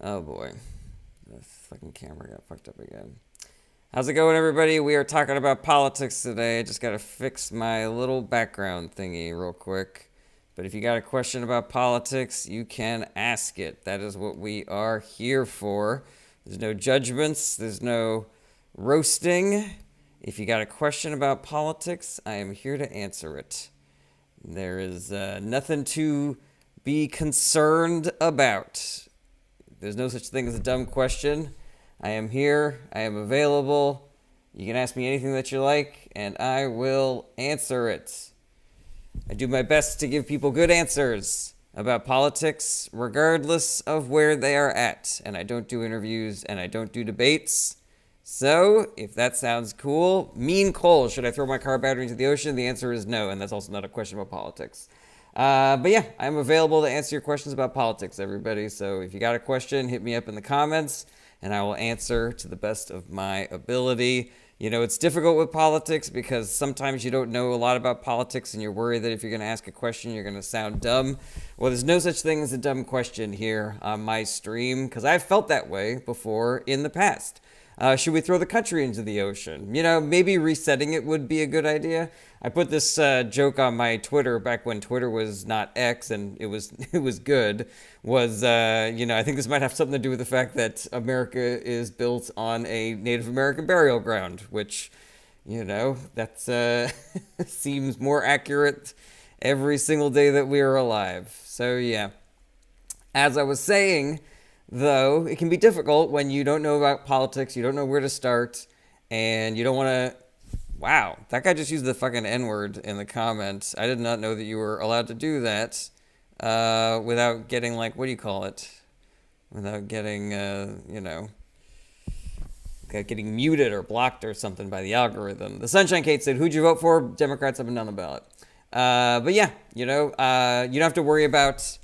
Oh boy. This fucking camera got fucked up again. How's it going, everybody? We are talking about politics today. Just gotta fix my little background thingy real quick. But if you got a question about politics, you can ask it. That is what we are here for. There's no judgments, there's no roasting. If you got a question about politics, I am here to answer it. There is nothing to be concerned about. There's no such thing as a dumb question. I am here. I am available. You can ask me anything that you like, and I will answer it. I do my best to give people good answers about politics, regardless of where they are at. And I don't do interviews, and I don't do debates. So, if that sounds cool, Mean Cole, should I throw my car battery into the ocean? The answer is no, and that's also not a question about politics. But yeah, I'm available to answer your questions about politics, everybody. So if you got a question, hit me up in the comments, and I will answer to the best of my ability. You know, it's difficult with politics because sometimes you don't know a lot about politics and you're worried that if you're going to ask a question, you're going to sound dumb. Well, there's no such thing as a dumb question here on my stream because I've felt that way before in the past. Should we throw the country into the ocean? You know, maybe resetting it would be a good idea. I put this joke on my Twitter back when Twitter was not X and it was it was good. I think this might have something to do with the fact that America is built on a Native American burial ground, which, that's seems more accurate every single day that we are alive. So yeah, as I was saying, though, it can be difficult when you don't know about politics, you don't know where to start, and you don't want to. Wow, that guy just used the fucking N-word in the comments. I did not know that you were allowed to do that without getting, what do you call it? Without getting, getting muted or blocked or something by the algorithm. The Sunshine Kate said, who'd you vote for? Democrats up and down the ballot. But yeah, you don't have to worry about.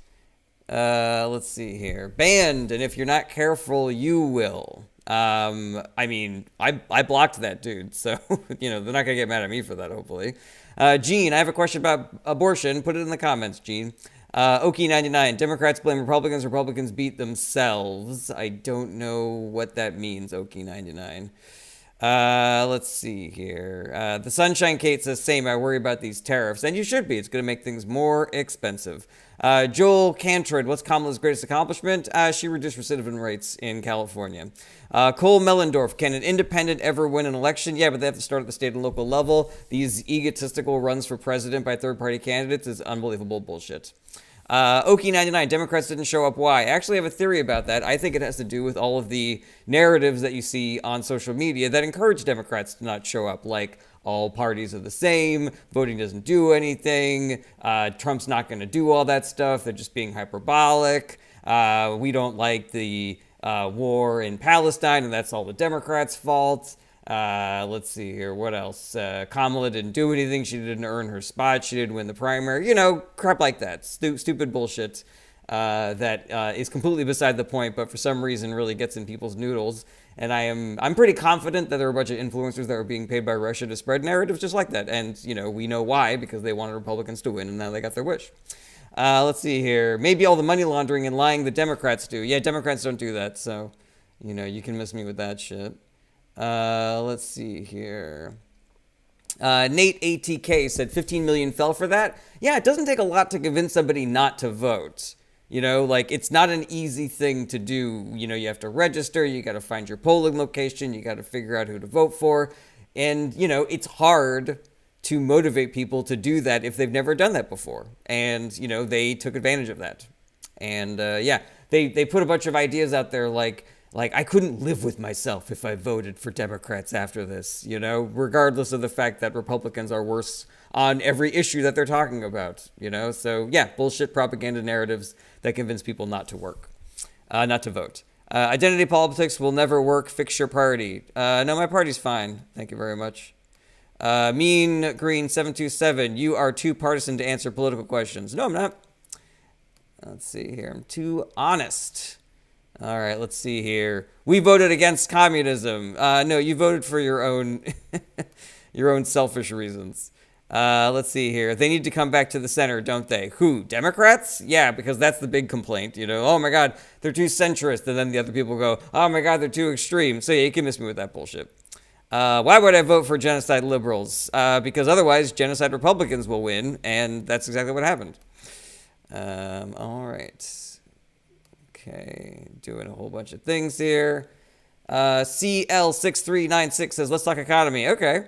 Let's see here. Banned, and if you're not careful, you will. I blocked that dude, so, they're not gonna get mad at me for that, hopefully. Gene, I have a question about abortion. Put it in the comments, Gene. Okie99, Democrats blame Republicans. Republicans beat themselves. I don't know what that means, Okie99. Let's see here. The Sunshine Kate says, same, I worry about these tariffs. And you should be. It's going to make things more expensive. Joel Cantred, what's Kamala's greatest accomplishment? She reduced recidivism rates in California. Cole Mellendorf, can an independent ever win an election? Yeah, but they have to start at the state and local level. These egotistical runs for president by third-party candidates is unbelievable bullshit. Okie99, Democrats didn't show up. Why? I actually have a theory about that. I think it has to do with all of the narratives that you see on social media that encourage Democrats to not show up, like all parties are the same, voting doesn't do anything, Trump's not going to do all that stuff, they're just being hyperbolic, we don't like the war in Palestine, and that's all the Democrats' fault. Let's see here. What else? Kamala didn't do anything. She didn't earn her spot. She didn't win the primary. Crap like that. Stupid bullshit that is completely beside the point, but for some reason really gets in people's noodles. And I'm pretty confident that there are a bunch of influencers that were being paid by Russia to spread narratives just like that. And, we know why, because they wanted Republicans to win, and now they got their wish. Let's see here. Maybe all the money laundering and lying the Democrats do. Yeah, Democrats don't do that, so, you can miss me with that shit. Let's see here. Nate ATK said 15 million fell for that. Yeah, it doesn't take a lot to convince somebody not to vote. It's not an easy thing to do. You have to register, you got to find your polling location, you got to figure out who to vote for. And, it's hard to motivate people to do that if they've never done that before. And, they took advantage of that. And, they put a bunch of ideas out there like I couldn't live with myself if I voted for Democrats after this, regardless of the fact that Republicans are worse on every issue that they're talking about, So, yeah, bullshit propaganda narratives that convince people not to vote. Identity politics will never work. Fix your party. No, my party's fine. Thank you very much. Mean Green 727, you are too partisan to answer political questions. No, I'm not. Let's see here. I'm too honest. All right, let's see here. We voted against communism. No, you voted for your own your own selfish reasons. Let's see here. They need to come back to the center, don't they? Who? Democrats? Yeah, because that's the big complaint. Oh my God, they're too centrist. And then the other people go, oh my God, they're too extreme. So yeah, you can miss me with that bullshit. Why would I vote for genocide liberals? Because otherwise, genocide Republicans will win. And that's exactly what happened. All right. Okay, doing a whole bunch of things here. CL6396 says, let's talk economy. Okay.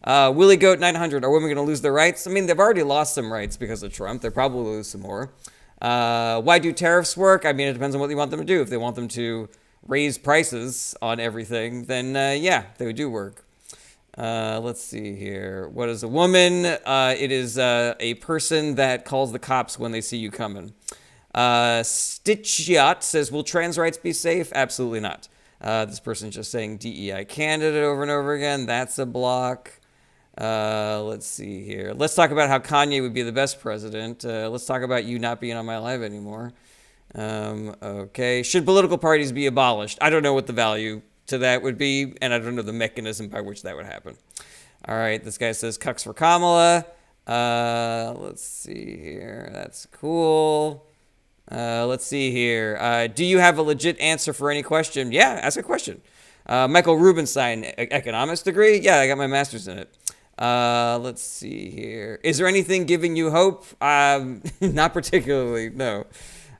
Willie Goat 900, are women going to lose their rights? I mean, they've already lost some rights because of Trump. They'll probably lose some more. Why do tariffs work? I mean, it depends on what you want them to do. If they want them to raise prices on everything, then yeah, they do work. Let's see here. What is a woman? It is a person that calls the cops when they see you coming. Stitchiot says, will trans rights be safe? Absolutely not. This person's just saying DEI candidate over and over again. That's a block. Let's see here. Let's talk about how Kanye would be the best president. Let's talk about you not being on my live anymore. Okay. Should political parties be abolished? I don't know what the value to that would be, and I don't know the mechanism by which that would happen. All right. This guy says cucks for Kamala. Let's see here. That's cool. Let's see here. Do you have a legit answer for any question? Yeah, ask a question. Michael Rubenstein, economics degree? Yeah, I got my master's in it. Let's see here. Is there anything giving you hope? Not particularly, no.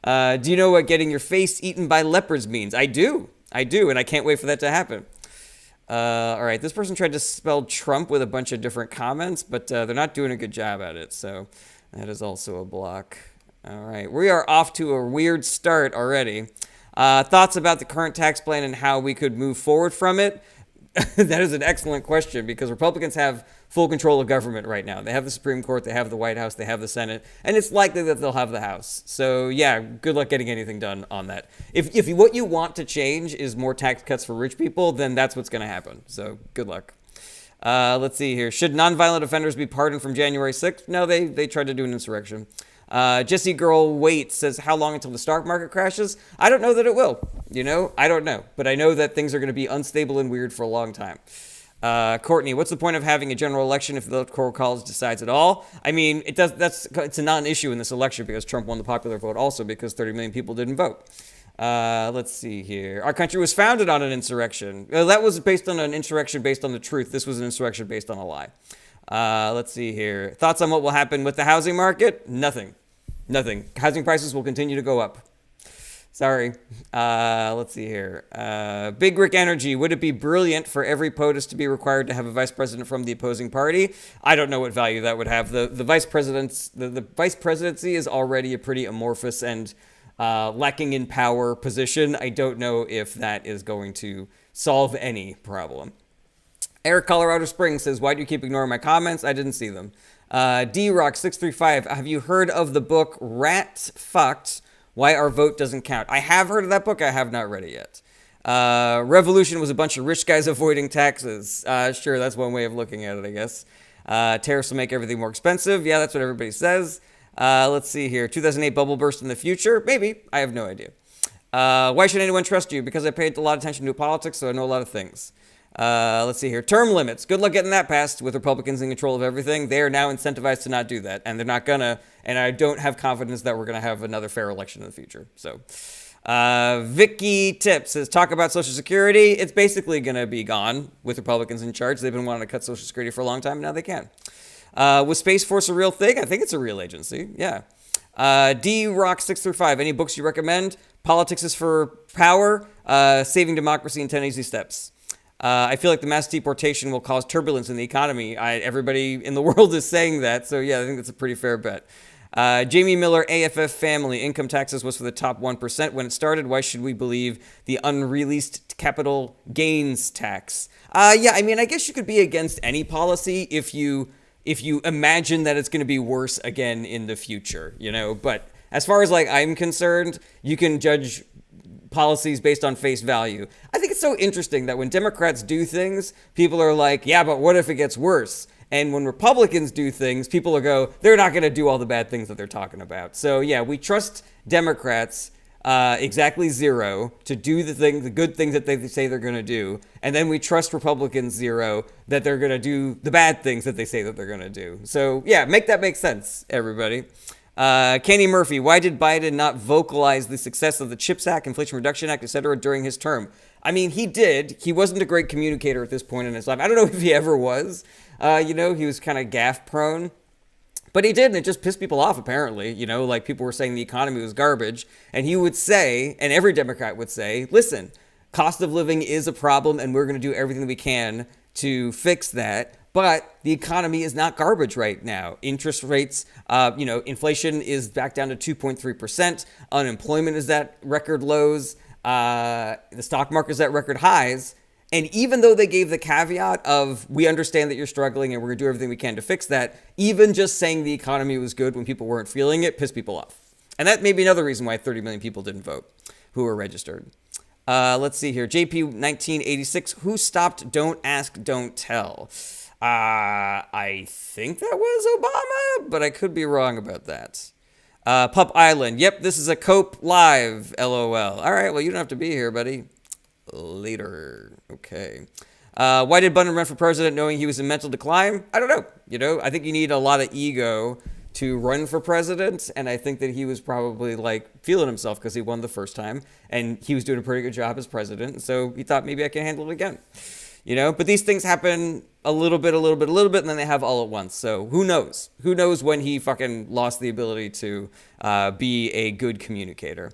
Do you know what getting your face eaten by leopards means? I do, and I can't wait for that to happen. All right, this person tried to spell Trump with a bunch of different comments, but they're not doing a good job at it, so that is also a block. All right, we are off to a weird start already. Thoughts about the current tax plan and how we could move forward from it? That is an excellent question because Republicans have full control of government right now. They have the Supreme Court, they have the White House, they have the Senate, and it's likely that they'll have the House. So yeah, good luck getting anything done on that. If what you want to change is more tax cuts for rich people, then that's what's going to happen. So good luck. Let's see here. Should nonviolent offenders be pardoned from January 6th? No, they tried to do an insurrection. Jesse Girl Wait says, how long until the stock market crashes? I don't know that it will. I don't know. But I know that things are going to be unstable and weird for a long time. Courtney, what's the point of having a general election if the electoral college decides it all? I mean, it's a non-issue in this election because Trump won the popular vote also because 30 million people didn't vote. Let's see here. Our country was founded on an insurrection. That was based on an insurrection based on the truth. This was an insurrection based on a lie. Let's see here. Thoughts on what will happen with the housing market? Nothing. Housing prices will continue to go up. Sorry. Let's see here. Big Rick Energy. Would it be brilliant for every POTUS to be required to have a vice president from the opposing party? I don't know what value that would have. The vice presidency is already a pretty amorphous and lacking in power position. I don't know if that is going to solve any problem. Eric Colorado Springs says, why do you keep ignoring my comments? I didn't see them. D-Rock635, have you heard of the book Rat Fucked? Why Our Vote Doesn't Count? I have heard of that book. I have not read it yet. Revolution was a bunch of rich guys avoiding taxes. Sure, that's one way of looking at it, I guess. Tariffs will make everything more expensive. Yeah, that's what everybody says. Let's see here. 2008 bubble burst in the future? Maybe. I have no idea. Why should anyone trust you? Because I paid a lot of attention to politics, so I know a lot of things. Let's see here. Term limits. Good luck getting that passed with Republicans in control of everything. They are now incentivized to not do that, and they're not gonna. And I don't have confidence that we're gonna have another fair election in the future. So, Vicky Tips says, talk about Social Security. It's basically gonna be gone with Republicans in charge. They've been wanting to cut Social Security for a long time. Now they can. Was Space Force a real thing? I think it's a real agency. Yeah. D-Rock635. Any books you recommend? Politics is for Power. Saving Democracy in 10 Easy Steps. I feel like the mass deportation will cause turbulence in the economy. Everybody in the world is saying that. So, yeah, I think that's a pretty fair bet. Jamie Miller, AFF family. Income taxes was for the top 1% when it started. Why should we believe the unreleased capital gains tax? Yeah, I mean, I guess you could be against any policy if you imagine that it's going to be worse again in the future, But as far as, I'm concerned, you can judge policies based on face value. I think it's so interesting that when Democrats do things, people are like, yeah, but what if it gets worse? And when Republicans do things, people will go, they're not going to do all the bad things that they're talking about. So yeah, we trust Democrats exactly 0 to do the good things that they say they're going to do, and then we trust Republicans 0 that they're going to do the bad things that they say that they're going to do. So yeah, make that make sense, everybody. Kenny Murphy, why did Biden not vocalize the success of the CHIPS Act, Inflation Reduction Act, etc. during his term? I mean, he did. He wasn't a great communicator at this point in his life. I don't know if he ever was. He was kind of gaffe prone. But he did, and it just pissed people off, apparently. Like people were saying the economy was garbage. And he would say, and every Democrat would say, listen, cost of living is a problem, and we're going to do everything that we can to fix that. But the economy is not garbage right now. Interest rates, inflation is back down to 2.3%. Unemployment is at record lows. The stock market is at record highs. And even though they gave the caveat of, we understand that you're struggling and we're going to do everything we can to fix that, even just saying the economy was good when people weren't feeling it pissed people off. And that may be another reason why 30 million people didn't vote who were registered. Let's see here. JP 1986, who stopped Don't Ask, Don't Tell? I think that was Obama, but I could be wrong about that. Pup Island. Yep, this is a Cope Live, LOL. All right, well, you don't have to be here, buddy. Later. Okay. Why did Biden run for president knowing he was in mental decline? I don't know. I think you need a lot of ego to run for president, and I think that he was probably feeling himself because he won the first time, and he was doing a pretty good job as president, so he thought maybe I can handle it again. But these things happen a little bit, and then they have all at once. So who knows? Who knows when he fucking lost the ability to be a good communicator?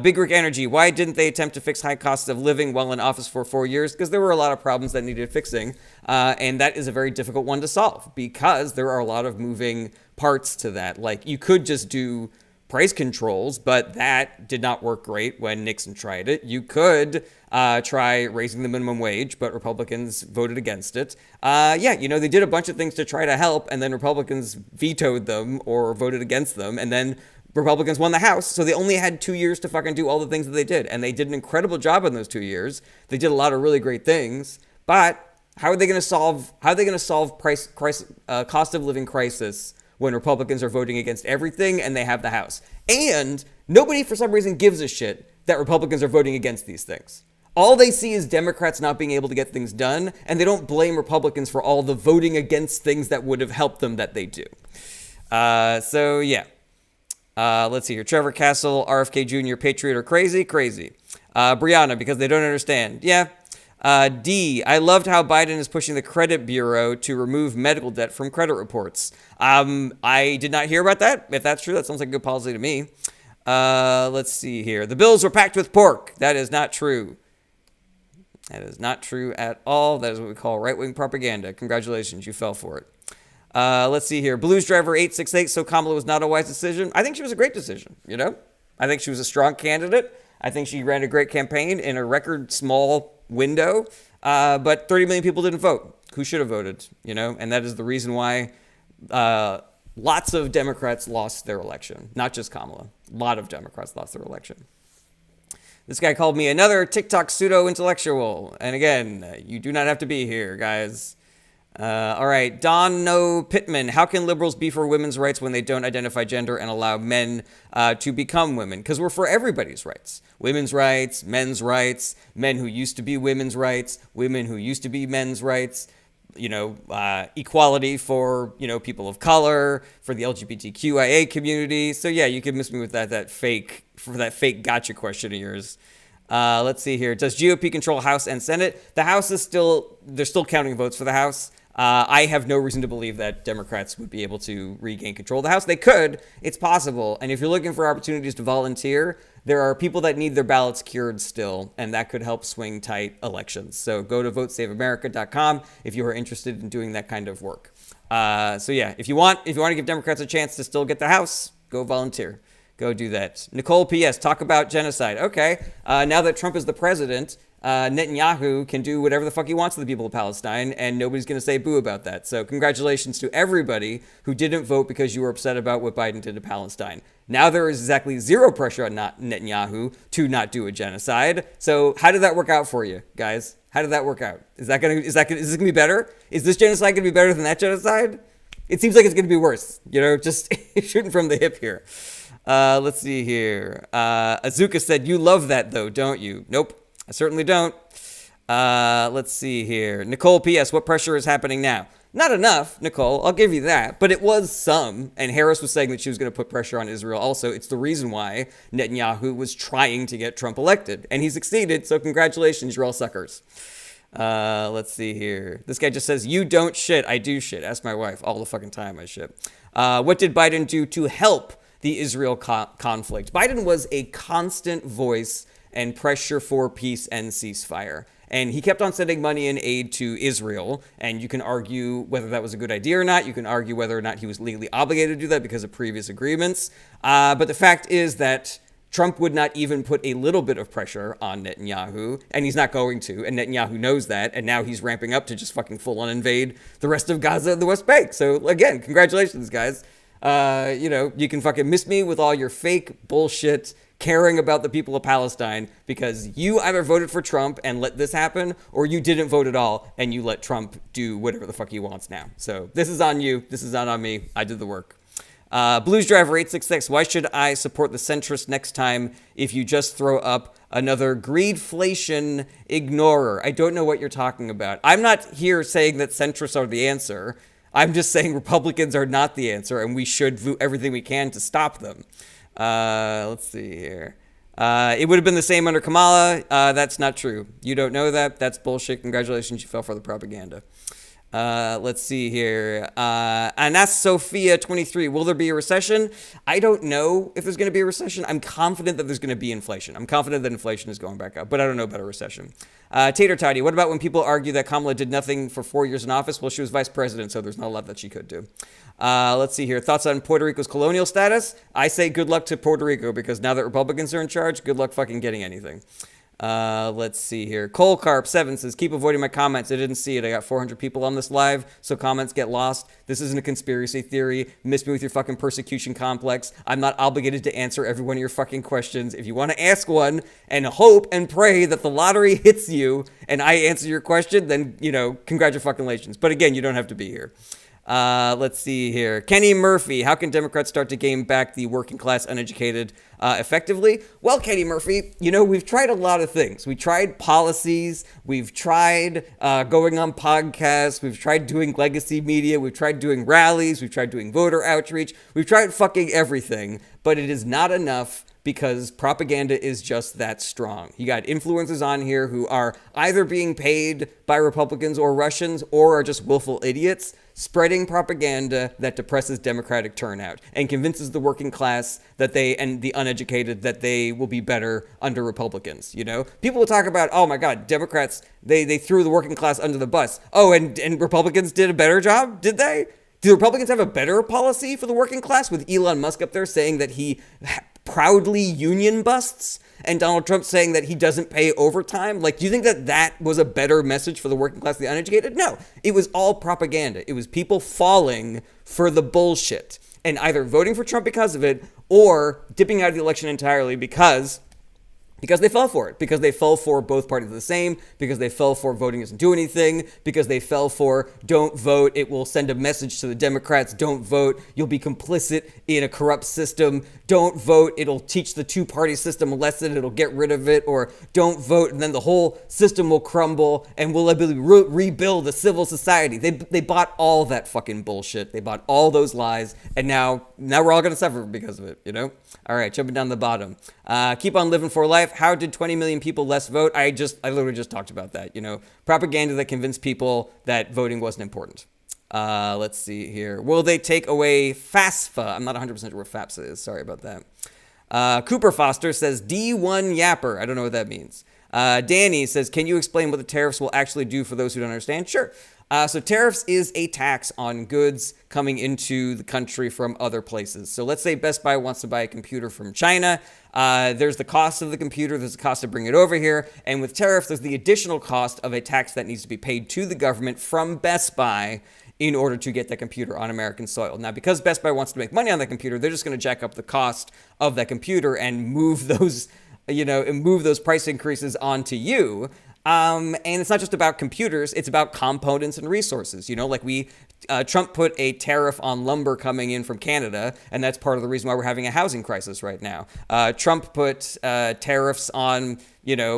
Big Rick Energy, why didn't they attempt to fix high costs of living while in office for 4 years? Because there were a lot of problems that needed fixing, and that is a very difficult one to solve because there are a lot of moving parts to that. You could just do price controls, but that did not work great when Nixon tried it. You could try raising the minimum wage, but Republicans voted against it. They did a bunch of things to try to help, and then Republicans vetoed them or voted against them, and then Republicans won the House, so they only had 2 years to fucking do all the things that they did, and they did an incredible job in those 2 years. They did a lot of really great things, but how are they going to solve cost of living crisis when Republicans are voting against everything and they have the House? And nobody, for some reason, gives a shit that Republicans are voting against these things. All they see is Democrats not being able to get things done, and they don't blame Republicans for all the voting against things that would have helped them that they do. Let's see here. Trevor Castle, RFK Jr., Patriot or crazy? Crazy. Brianna, because they don't understand. Yeah. D, I loved how Biden is pushing the credit bureau to remove medical debt from credit reports. I did not hear about that. If that's true, that sounds like a good policy to me. Let's see here. The bills were packed with pork. That is not true. That is not true at all. That is what we call right-wing propaganda. Congratulations, you fell for it. Let's see here. Blues Driver 868, so Kamala was not a wise decision. I think she was a great decision, I think she was a strong candidate. I think she ran a great campaign in a record small window. But 30 million people didn't vote. Who should have voted, And that is the reason why lots of Democrats lost their election. Not just Kamala. A lot of Democrats lost their election. This guy called me another TikTok pseudo-intellectual. And again, you do not have to be here, guys. All right, Don No Pittman. How can liberals be for women's rights when they don't identify gender and allow men to become women? Because we're for everybody's rights. Women's rights, men's rights, men who used to be women's rights, women who used to be men's rights, equality for, people of color, for the LGBTQIA community. So yeah, you can miss me with that fake gotcha question of yours. Let's see here. Does GOP control House and Senate? The House they're still counting votes for the House. I have no reason to believe that Democrats would be able to regain control of the House. They could. It's possible. And if you're looking for opportunities to volunteer, there are people that need their ballots cured still, and that could help swing tight elections. So go to votesaveamerica.com if you are interested in doing that kind of work. If you want to give Democrats a chance to still get the House, go volunteer. Go do that. Nicole P.S. Talk about genocide. Okay. Now that Trump is the president, Netanyahu can do whatever the fuck he wants to the people of Palestine, and nobody's going to say boo about that. So congratulations to everybody who didn't vote because you were upset about what Biden did to Palestine. Now there is exactly zero pressure on Netanyahu to not do a genocide. So how did that work out for you, guys? How did that work out? Is this going to be better? Is this genocide going to be better than that genocide? It seems like it's going to be worse. Just shooting from the hip here. Let's see here. Azuka said, you love that though, don't you? Nope, I certainly don't. Let's see here. Nicole P.S. What pressure is happening now? Not enough, Nicole, I'll give you that, but it was some. And Harris was saying that she was going to put pressure on Israel also. It's the reason why Netanyahu was trying to get Trump elected. And he succeeded, so congratulations, you're all suckers. Let's see here. This guy just says, you don't shit, I do shit. Ask my wife all the fucking time I shit. What did Biden do to help the Israel conflict? Biden was a constant voice and pressure for peace and ceasefire. And he kept on sending money and aid to Israel. And you can argue whether that was a good idea or not. You can argue whether or not he was legally obligated to do that because of previous agreements. But the fact is that Trump would not even put a little bit of pressure on Netanyahu, and he's not going to, and Netanyahu knows that, and now he's ramping up to just fucking full-on invade the rest of Gaza and the West Bank. So, again, congratulations, guys. You can fucking miss me with all your fake bullshit caring about the people of Palestine because you either voted for Trump and let this happen, or you didn't vote at all and you let Trump do whatever the fuck he wants now. So this is on you. This is not on me. I did the work. Blues Driver 866. Why should I support the centrist next time if you just throw up another greedflation ignorer? I don't know what you're talking about. I'm not here saying that centrists are the answer. I'm just saying Republicans are not the answer, and we should do everything we can to stop them. Let's see here. It would have been the same under Kamala. That's not true. You don't know that. That's bullshit. Congratulations, you fell for the propaganda. Let's see here. Anas Sophia 23. Will there be a recession? I don't know if there's going to be a recession. I'm confident that there's going to be inflation. I'm confident that inflation is going back up, but I don't know about a recession. Tater Toddy. What about when people argue that Kamala did nothing for 4 years in office? Well, she was vice president, so there's not a lot that she could do. Let's see here. Thoughts on Puerto Rico's colonial status? I say good luck to Puerto Rico because now that Republicans are in charge, good luck fucking getting anything. Let's see here. Cole Carp 7 says, keep avoiding my comments. I didn't see it. I got 400 people on this live, so comments get lost. This isn't a conspiracy theory. Miss me with your fucking persecution complex. I'm not obligated to answer every one of your fucking questions. If you want to ask one and hope and pray that the lottery hits you and I answer your question, then, congratulations. But again, you don't have to be here. Let's see here. Kenny Murphy, how can Democrats start to gain back the working class uneducated effectively? Well, Kenny Murphy, we've tried a lot of things. We tried policies. We've tried going on podcasts. We've tried doing legacy media. We've tried doing rallies. We've tried doing voter outreach. We've tried fucking everything, but it is not enough because propaganda is just that strong. You got influencers on here who are either being paid by Republicans or Russians or are just willful idiots spreading propaganda that depresses Democratic turnout and convinces the working class and the uneducated that they will be better under Republicans. People will talk about, oh my God, Democrats, they threw the working class under the bus. Oh, and Republicans did a better job, did they? Do the Republicans have a better policy for the working class with Elon Musk up there saying that he proudly union busts and Donald Trump saying that he doesn't pay overtime? Do you think that was a better message for the working class, the uneducated? No, it was all propaganda. It was people falling for the bullshit and either voting for Trump because of it or dipping out of the election entirely because they fell for it, because they fell for both parties the same, because they fell for voting doesn't do anything, because they fell for don't vote, it will send a message to the Democrats, don't vote, you'll be complicit in a corrupt system, don't vote, it'll teach the two-party system a lesson, it'll get rid of it, or don't vote, and then the whole system will crumble, and we'll rebuild a civil society. They bought all that fucking bullshit, they bought all those lies, and now we're all gonna suffer because of it, All right, jumping down the bottom. Keep on living for life. How did 20 million people less vote? I literally just talked about that. Propaganda that convinced people that voting wasn't important. Let's see here. Will they take away FAFSA? I'm not 100% sure what FAFSA is. Sorry about that. Cooper Foster says D1 Yapper. I don't know what that means. Danny says, can you explain what the tariffs will actually do for those who don't understand? Sure. So tariffs is a tax on goods coming into the country from other places. So let's say Best Buy wants to buy a computer from China. There's the cost of the computer. There's the cost to bring it over here. And with tariffs, there's the additional cost of a tax that needs to be paid to the government from Best Buy in order to get that computer on American soil. Now, because Best Buy wants to make money on that computer, they're just going to jack up the cost of that computer and move those, move those price increases onto you. And it's not just about computers, it's about components and resources. Like Trump put a tariff on lumber coming in from Canada, and that's part of the reason why we're having a housing crisis right now. Trump put tariffs on,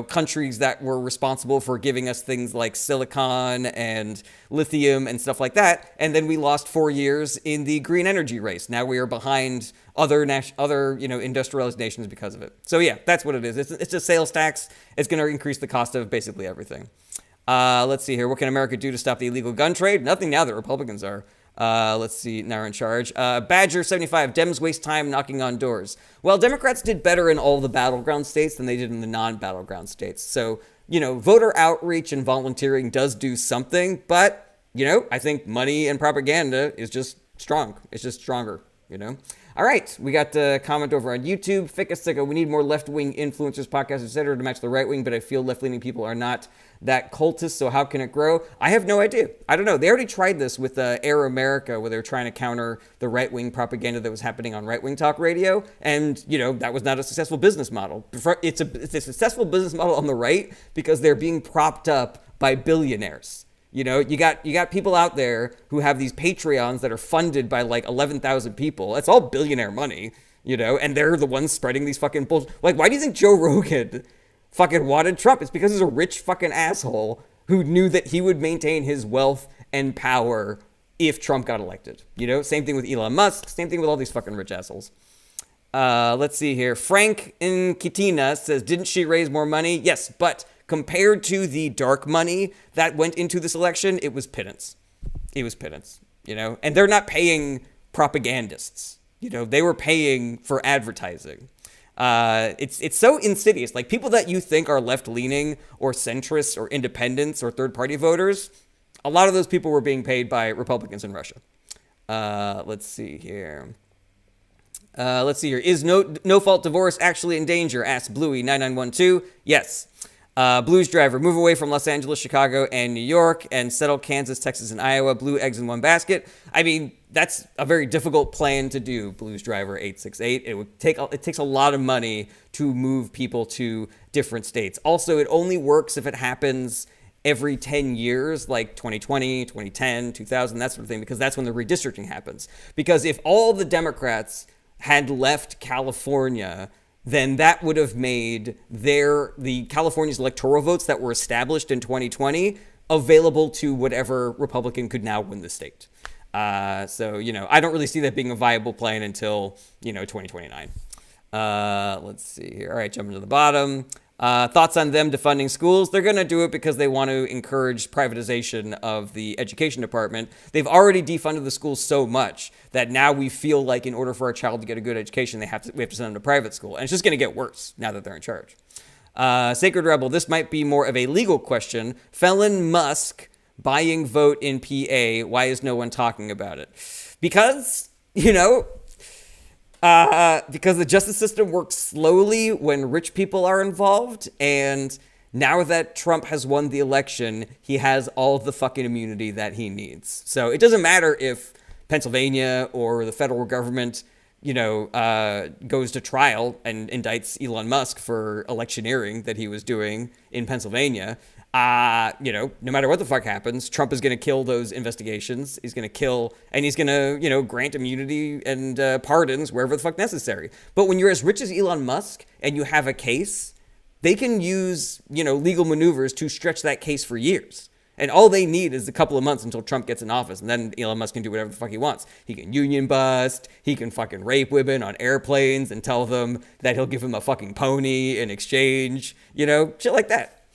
countries that were responsible for giving us things like silicon and lithium and stuff like that. And then we lost 4 years in the green energy race. Now we are behind other industrialized nations because of it. So yeah, that's what it is. It's a sales tax. It's going to increase the cost of basically everything. Let's see here. What can America do to stop the illegal gun trade? Nothing now that Republicans are. Let's see, now in charge. Badger75, Dems waste time knocking on doors. Well, Democrats did better in all the battleground states than they did in the non-battleground states. So, voter outreach and volunteering does do something, but, I think money and propaganda is just strong. It's just stronger, All right, we got a comment over on YouTube. Ficka we need more left-wing influencers, podcasts, etc. to match the right wing, but I feel left-leaning people are not that cultist, so how can it grow? I have no idea. I don't know. They already tried this with Air America, where they were trying to counter the right-wing propaganda that was happening on right-wing talk radio, and, that was not a successful business model. It's a successful business model on the right because they're being propped up by billionaires. You got people out there who have these Patreons that are funded by like 11,000 people. That's all billionaire money, and they're the ones spreading these fucking bullshit. Like, why do you think Joe Rogan fucking wanted Trump? It's because he's a rich fucking asshole who knew that he would maintain his wealth and power if Trump got elected. Same thing with Elon Musk. Same thing with all these fucking rich assholes. Let's see here. Frank Nkitina says, didn't she raise more money? Yes, but compared to the dark money that went into this election, it was pittance. It was pittance, and they're not paying propagandists. They were paying for advertising. It's so insidious. Like, people that you think are left-leaning or centrists or independents or third-party voters, a lot of those people were being paid by Republicans in Russia. Let's see here. Is no-fault divorce actually in danger? Asks Bluey9912. Yes. Blues driver, move away from Los Angeles, Chicago, and New York, and settle Kansas, Texas, and Iowa. Blue eggs in one basket. I mean, that's a very difficult plan to do, Blues driver 868. It takes a lot of money to move people to different states. Also, it only works if it happens every 10 years, like 2020, 2010, 2000, that sort of thing, because that's when the redistricting happens. Because if all the Democrats had left California, then that would have made the California's electoral votes that were established in 2020 available to whatever Republican could now win the state. So, I don't really see that being a viable plan until, 2029. Let's see here. All right, jumping to the bottom. Thoughts on them defunding schools? They're going to do it because they want to encourage privatization of the education department. They've already defunded the schools so much that now we feel like in order for our child to get a good education, we have to send them to private school. And it's just going to get worse now that they're in charge. Sacred Rebel, this might be more of a legal question. Felon Musk buying vote in PA. Why is no one talking about it? Because, because the justice system works slowly when rich people are involved, and now that Trump has won the election, he has all the fucking immunity that he needs. So it doesn't matter if Pennsylvania or the federal government, goes to trial and indicts Elon Musk for electioneering that he was doing in Pennsylvania. No matter what the fuck happens, Trump is going to kill those investigations. He's going to kill, and he's going to, grant immunity and pardons wherever the fuck necessary. But when you're as rich as Elon Musk and you have a case, they can use, legal maneuvers to stretch that case for years. And all they need is a couple of months until Trump gets in office. And then Elon Musk can do whatever the fuck he wants. He can union bust. He can fucking rape women on airplanes and tell them that he'll give them a fucking pony in exchange. Shit like that.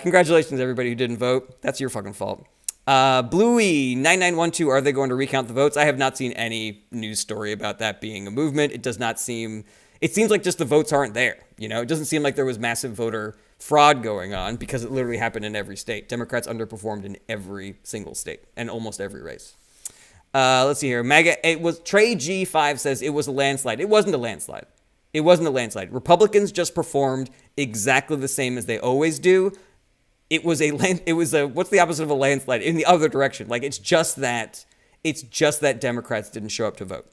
Congratulations, everybody who didn't vote. That's your fucking fault. Bluey9912, are they going to recount the votes? I have not seen any news story about that being a movement. It seems like just the votes aren't there. It doesn't seem like there was massive voter fraud going on because it literally happened in every state. Democrats underperformed in every single state and almost every race. Let's see here. It was Trey G5 says it was a landslide. It wasn't a landslide. It wasn't a landslide. Republicans just performed exactly the same as they always do. It was what's the opposite of a landslide? In the other direction. Like, it's just that Democrats didn't show up to vote.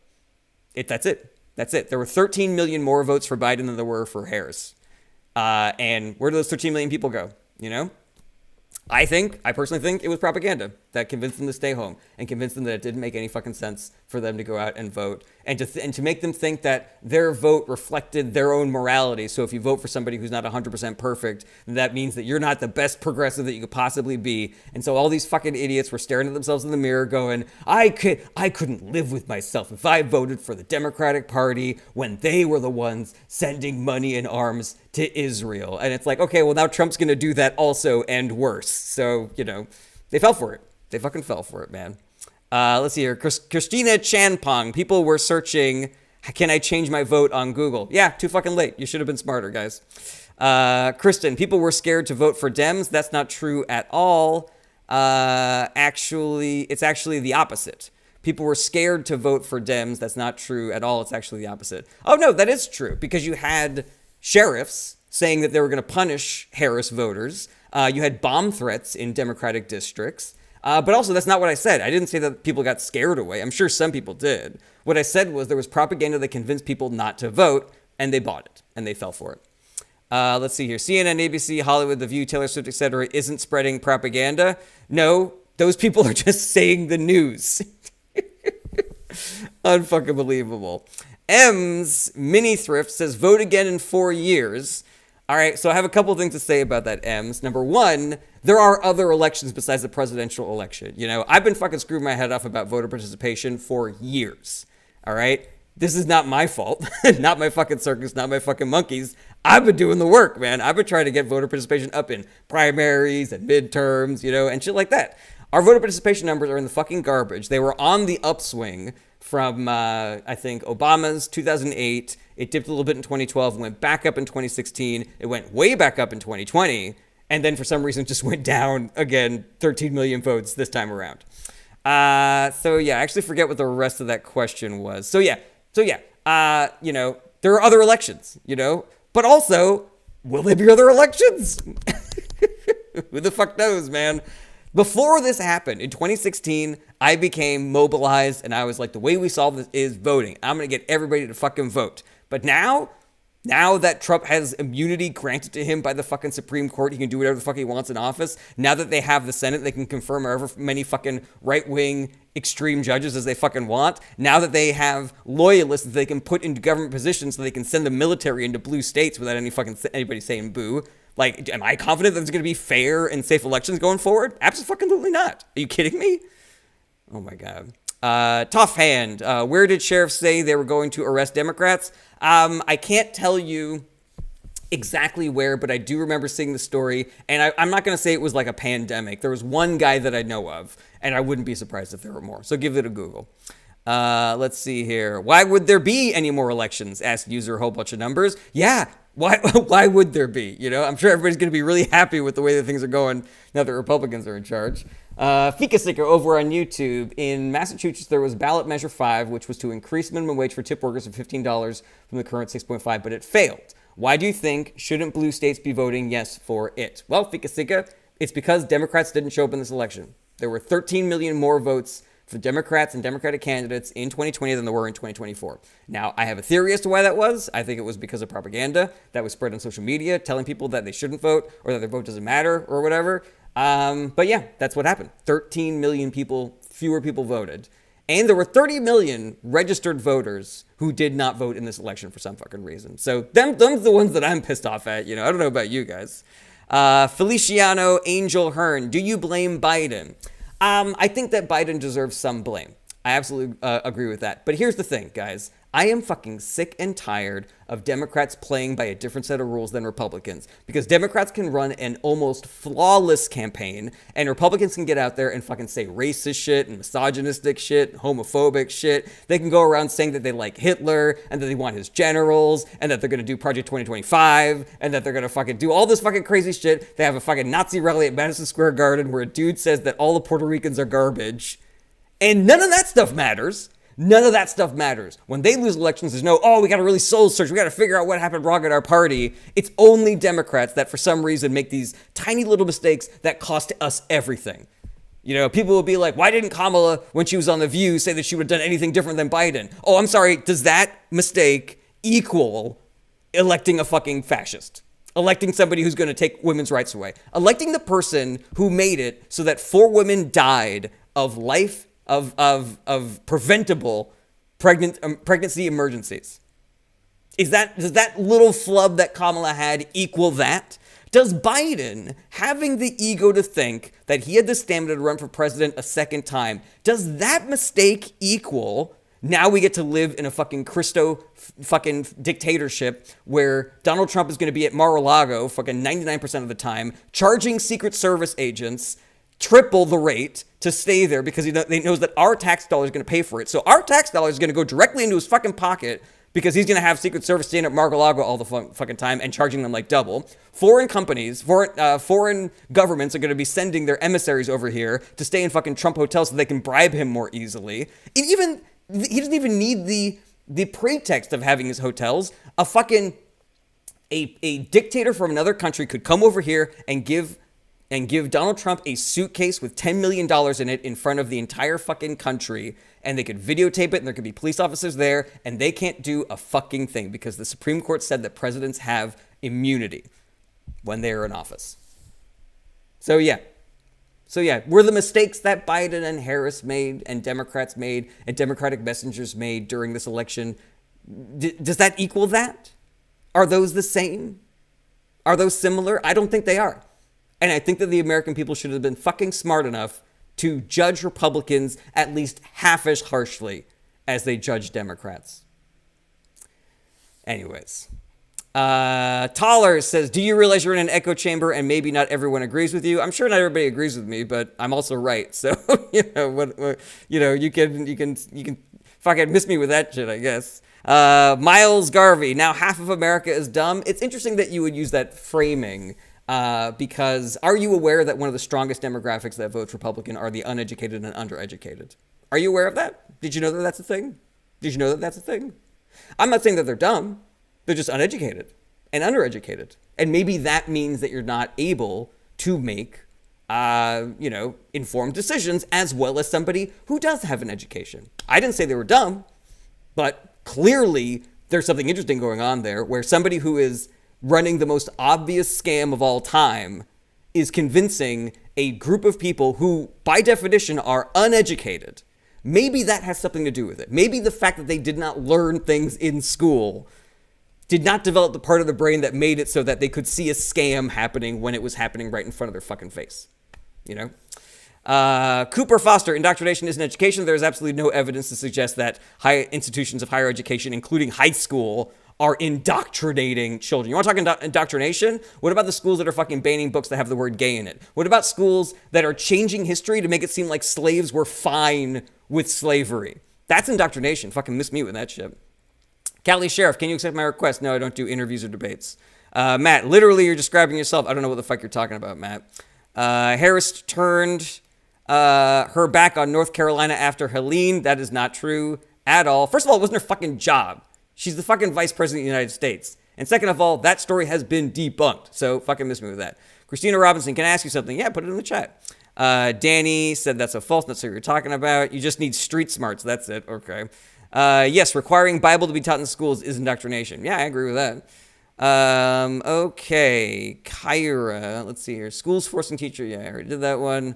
That's it. There were 13 million more votes for Biden than there were for Harris. And where do those 13 million people go? you know? I personally think it was propaganda that convinced them to stay home and convinced them that it didn't make any fucking sense for them to go out and vote, and to make them think that their vote reflected their own morality. So if you vote for somebody who's not 100% perfect, that means that you're not the best progressive that you could possibly be. And so all these fucking idiots were staring at themselves in the mirror going, I couldn't live with myself if I voted for the Democratic Party when they were the ones sending money and arms to Israel. And it's like, okay, well now Trump's going to do that also and worse. So, you know, they fell for it. They fucking fell for it, man. Let's see here. Christina Chanpong. People were searching, can I change my vote on Google? Yeah, too fucking late. You should have been smarter, guys. Kristen. People were scared to vote for Dems. That's not true at all. It's actually the opposite. People were scared to vote for Dems. That's not true at all. It's actually the opposite. Oh, no, that is true. Because you had sheriffs saying that they were going to punish Harris voters. You had bomb threats in Democratic districts. But also, that's not what I said. I didn't say that people got scared away. I'm sure some people did. What I said was there was propaganda that convinced people not to vote, and they bought it, and they fell for it. Let's see here. CNN, ABC, Hollywood, The View, Taylor Swift, etc. isn't spreading propaganda. No, those people are just saying the news. Unfucking believable. M's Mini Thrift says, vote again in 4 years. All right, so I have a couple things to say about that, M's. Number one, there are other elections besides the presidential election. You know, I've been fucking screwing my head off about voter participation for years. All right? This is not my fault. Not my fucking circus, not my fucking monkeys. I've been doing the work, man. I've been trying to get voter participation up in primaries and midterms, you know, and shit like that. Our voter participation numbers are in the fucking garbage. They were on the upswing from, I think, Obama's 2008. It dipped a little bit in 2012, went back up in 2016. It went way back up in 2020. And then for some reason just went down again, 13 million votes this time around. So yeah, I actually forget what the rest of that question was. So yeah, you know, there are other elections, you know, but also, will there be other elections? Who the fuck knows, man? Before this happened, in 2016, I became mobilized and I was like, the way we solve this is voting. I'm going to get everybody to fucking vote. But now that Trump has immunity granted to him by the fucking Supreme Court, he can do whatever the fuck he wants in office. Now that they have the Senate, they can confirm however many fucking right-wing extreme judges as they fucking want. Now that they have loyalists that they can put into government positions so they can send the military into blue states without anybody saying boo. Like, am I confident that there's going to be fair and safe elections going forward? Absolutely not. Are you kidding me? Oh my God. Tough hand. Where did sheriffs say they were going to arrest Democrats? I can't tell you exactly where, but I do remember seeing the story. And I'm not going to say it was like a pandemic. There was one guy that I know of, and I wouldn't be surprised if there were more. So give it a Google. Let's see here. Why would there be any more elections? Asked user a whole bunch of numbers. Yeah. Why would there be? You know, I'm sure everybody's going to be really happy with the way that things are going now that Republicans are in charge. Fika Sticker over on YouTube. In Massachusetts, there was ballot measure 5, which was to increase minimum wage for tip workers to $15 from the current 6.5, but it failed. Why do you think shouldn't blue states be voting yes for it? Well, Fika Sticker, it's because Democrats didn't show up in this election. There were 13 million more votes for Democrats and Democratic candidates in 2020 than there were in 2024. Now, I have a theory as to why that was. I think it was because of propaganda that was spread on social media, telling people that they shouldn't vote or that their vote doesn't matter or whatever. But yeah, that's what happened. 13 million fewer people voted. And there were 30 million registered voters who did not vote in this election for some fucking reason. So them's the ones that I'm pissed off at. You know, I don't know about you guys. Feliciano Angel Hearn, do you blame Biden? I think that Biden deserves some blame. I absolutely agree with that. But here's the thing, guys. I am fucking sick and tired of Democrats playing by a different set of rules than Republicans. Because Democrats can run an almost flawless campaign, and Republicans can get out there and fucking say racist shit and misogynistic shit, homophobic shit. They can go around saying that they like Hitler, and that they want his generals, and that they're going to do Project 2025, and that they're going to fucking do all this fucking crazy shit. They have a fucking Nazi rally at Madison Square Garden where a dude says that all the Puerto Ricans are garbage. And none of that stuff matters. None of that stuff matters. When they lose elections, there's no, we got to really soul search. We got to figure out what happened wrong at our party. It's only Democrats that for some reason make these tiny little mistakes that cost us everything. You know, people will be like, why didn't Kamala, when she was on The View, say that she would have done anything different than Biden? Oh, I'm sorry. Does that mistake equal electing a fucking fascist? Electing somebody who's going to take women's rights away. Electing the person who made it so that 4 women died of preventable pregnancy emergencies. Does that little flub that Kamala had equal that? Does Biden, having the ego to think that he had the stamina to run for president a second time, does that mistake equal now we get to live in a fucking Christo fucking dictatorship where Donald Trump is going to be at Mar-a-Lago fucking 99% of the time, charging Secret Service agents triple the rate to stay there because he knows that our tax dollar is going to pay for it. So our tax dollar is going to go directly into his fucking pocket because he's going to have Secret Service staying at Mar-a-Lago all the fucking time and charging them like double. Foreign companies, foreign governments are going to be sending their emissaries over here to stay in fucking Trump hotels so they can bribe him more easily. He doesn't even need the pretext of having his hotels. A dictator from another country could come over here and give Donald Trump a suitcase with $10 million in it in front of the entire fucking country, and they could videotape it, and there could be police officers there, and they can't do a fucking thing because the Supreme Court said that presidents have immunity when they are in office. So yeah, were the mistakes that Biden and Harris made and Democrats made and Democratic messengers made during this election, does that equal that? Are those the same? Are those similar? I don't think they are. And I think that the American people should have been fucking smart enough to judge Republicans at least half as harshly as they judge Democrats. Anyways. Taller says, do you realize you're in an echo chamber and maybe not everyone agrees with you? I'm sure not everybody agrees with me, but I'm also right. So, you can fucking miss me with that shit, I guess. Miles Garvey, now half of America is dumb. It's interesting that you would use that framing. Because are you aware that one of the strongest demographics that votes Republican are the uneducated and undereducated? Are you aware of that? Did you know that that's a thing? I'm not saying that they're dumb. They're just uneducated and undereducated. And maybe that means that you're not able to make, informed decisions as well as somebody who does have an education. I didn't say they were dumb, but clearly there's something interesting going on there where somebody who is running the most obvious scam of all time is convincing a group of people who, by definition, are uneducated. Maybe that has something to do with it. Maybe the fact that they did not learn things in school did not develop the part of the brain that made it so that they could see a scam happening when it was happening right in front of their fucking face. Cooper Foster, indoctrination isn't education. There is absolutely no evidence to suggest that high institutions of higher education, including high school, are indoctrinating children. You want to talk indoctrination? What about the schools that are fucking banning books that have the word gay in it? What about schools that are changing history to make it seem like slaves were fine with slavery? That's indoctrination. Fucking miss me with that shit. Cali Sheriff, can you accept my request? No, I don't do interviews or debates. Matt, literally you're describing yourself. I don't know what the fuck you're talking about, Matt. Harris turned her back on North Carolina after Helene. That is not true at all. First of all, it wasn't her fucking job. She's the fucking vice president of the United States. And second of all, that story has been debunked. So fucking miss me with that. Christina Robinson, can I ask you something? Yeah, put it in the chat. Danny said that's a false. That's what you're talking about. You just need street smarts. That's it. Okay. Yes, requiring Bible to be taught in schools is indoctrination. Yeah, I agree with that. Okay. Kyra, let's see here. Schools forcing teacher. Yeah, I already did that one.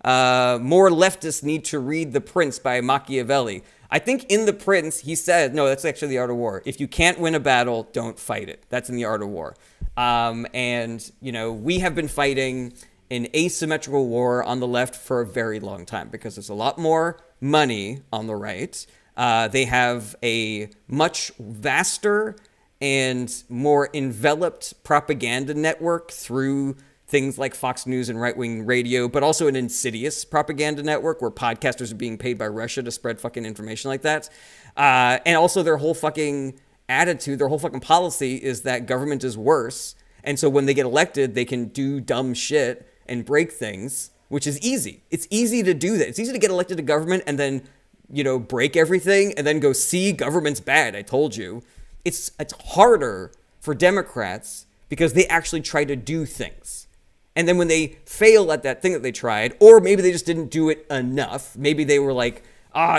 More leftists need to read The Prince by Machiavelli. I think in The Prince, he said, no, that's actually The Art of War. If you can't win a battle, don't fight it. That's in The Art of War. We have been fighting an asymmetrical war on the left for a very long time because there's a lot more money on the right. They have a much vaster and more enveloped propaganda network through things like Fox News and right-wing radio, but also an insidious propaganda network where podcasters are being paid by Russia to spread fucking information like that. And also their whole fucking attitude, their whole fucking policy is that government is worse. And so when they get elected, they can do dumb shit and break things, which is easy. It's easy to do that. It's easy to get elected to government and then, break everything and then go, see, government's bad. I told you. It's harder for Democrats because they actually try to do things. And then when they fail at that thing that they tried, or maybe they just didn't do it enough, maybe they were like,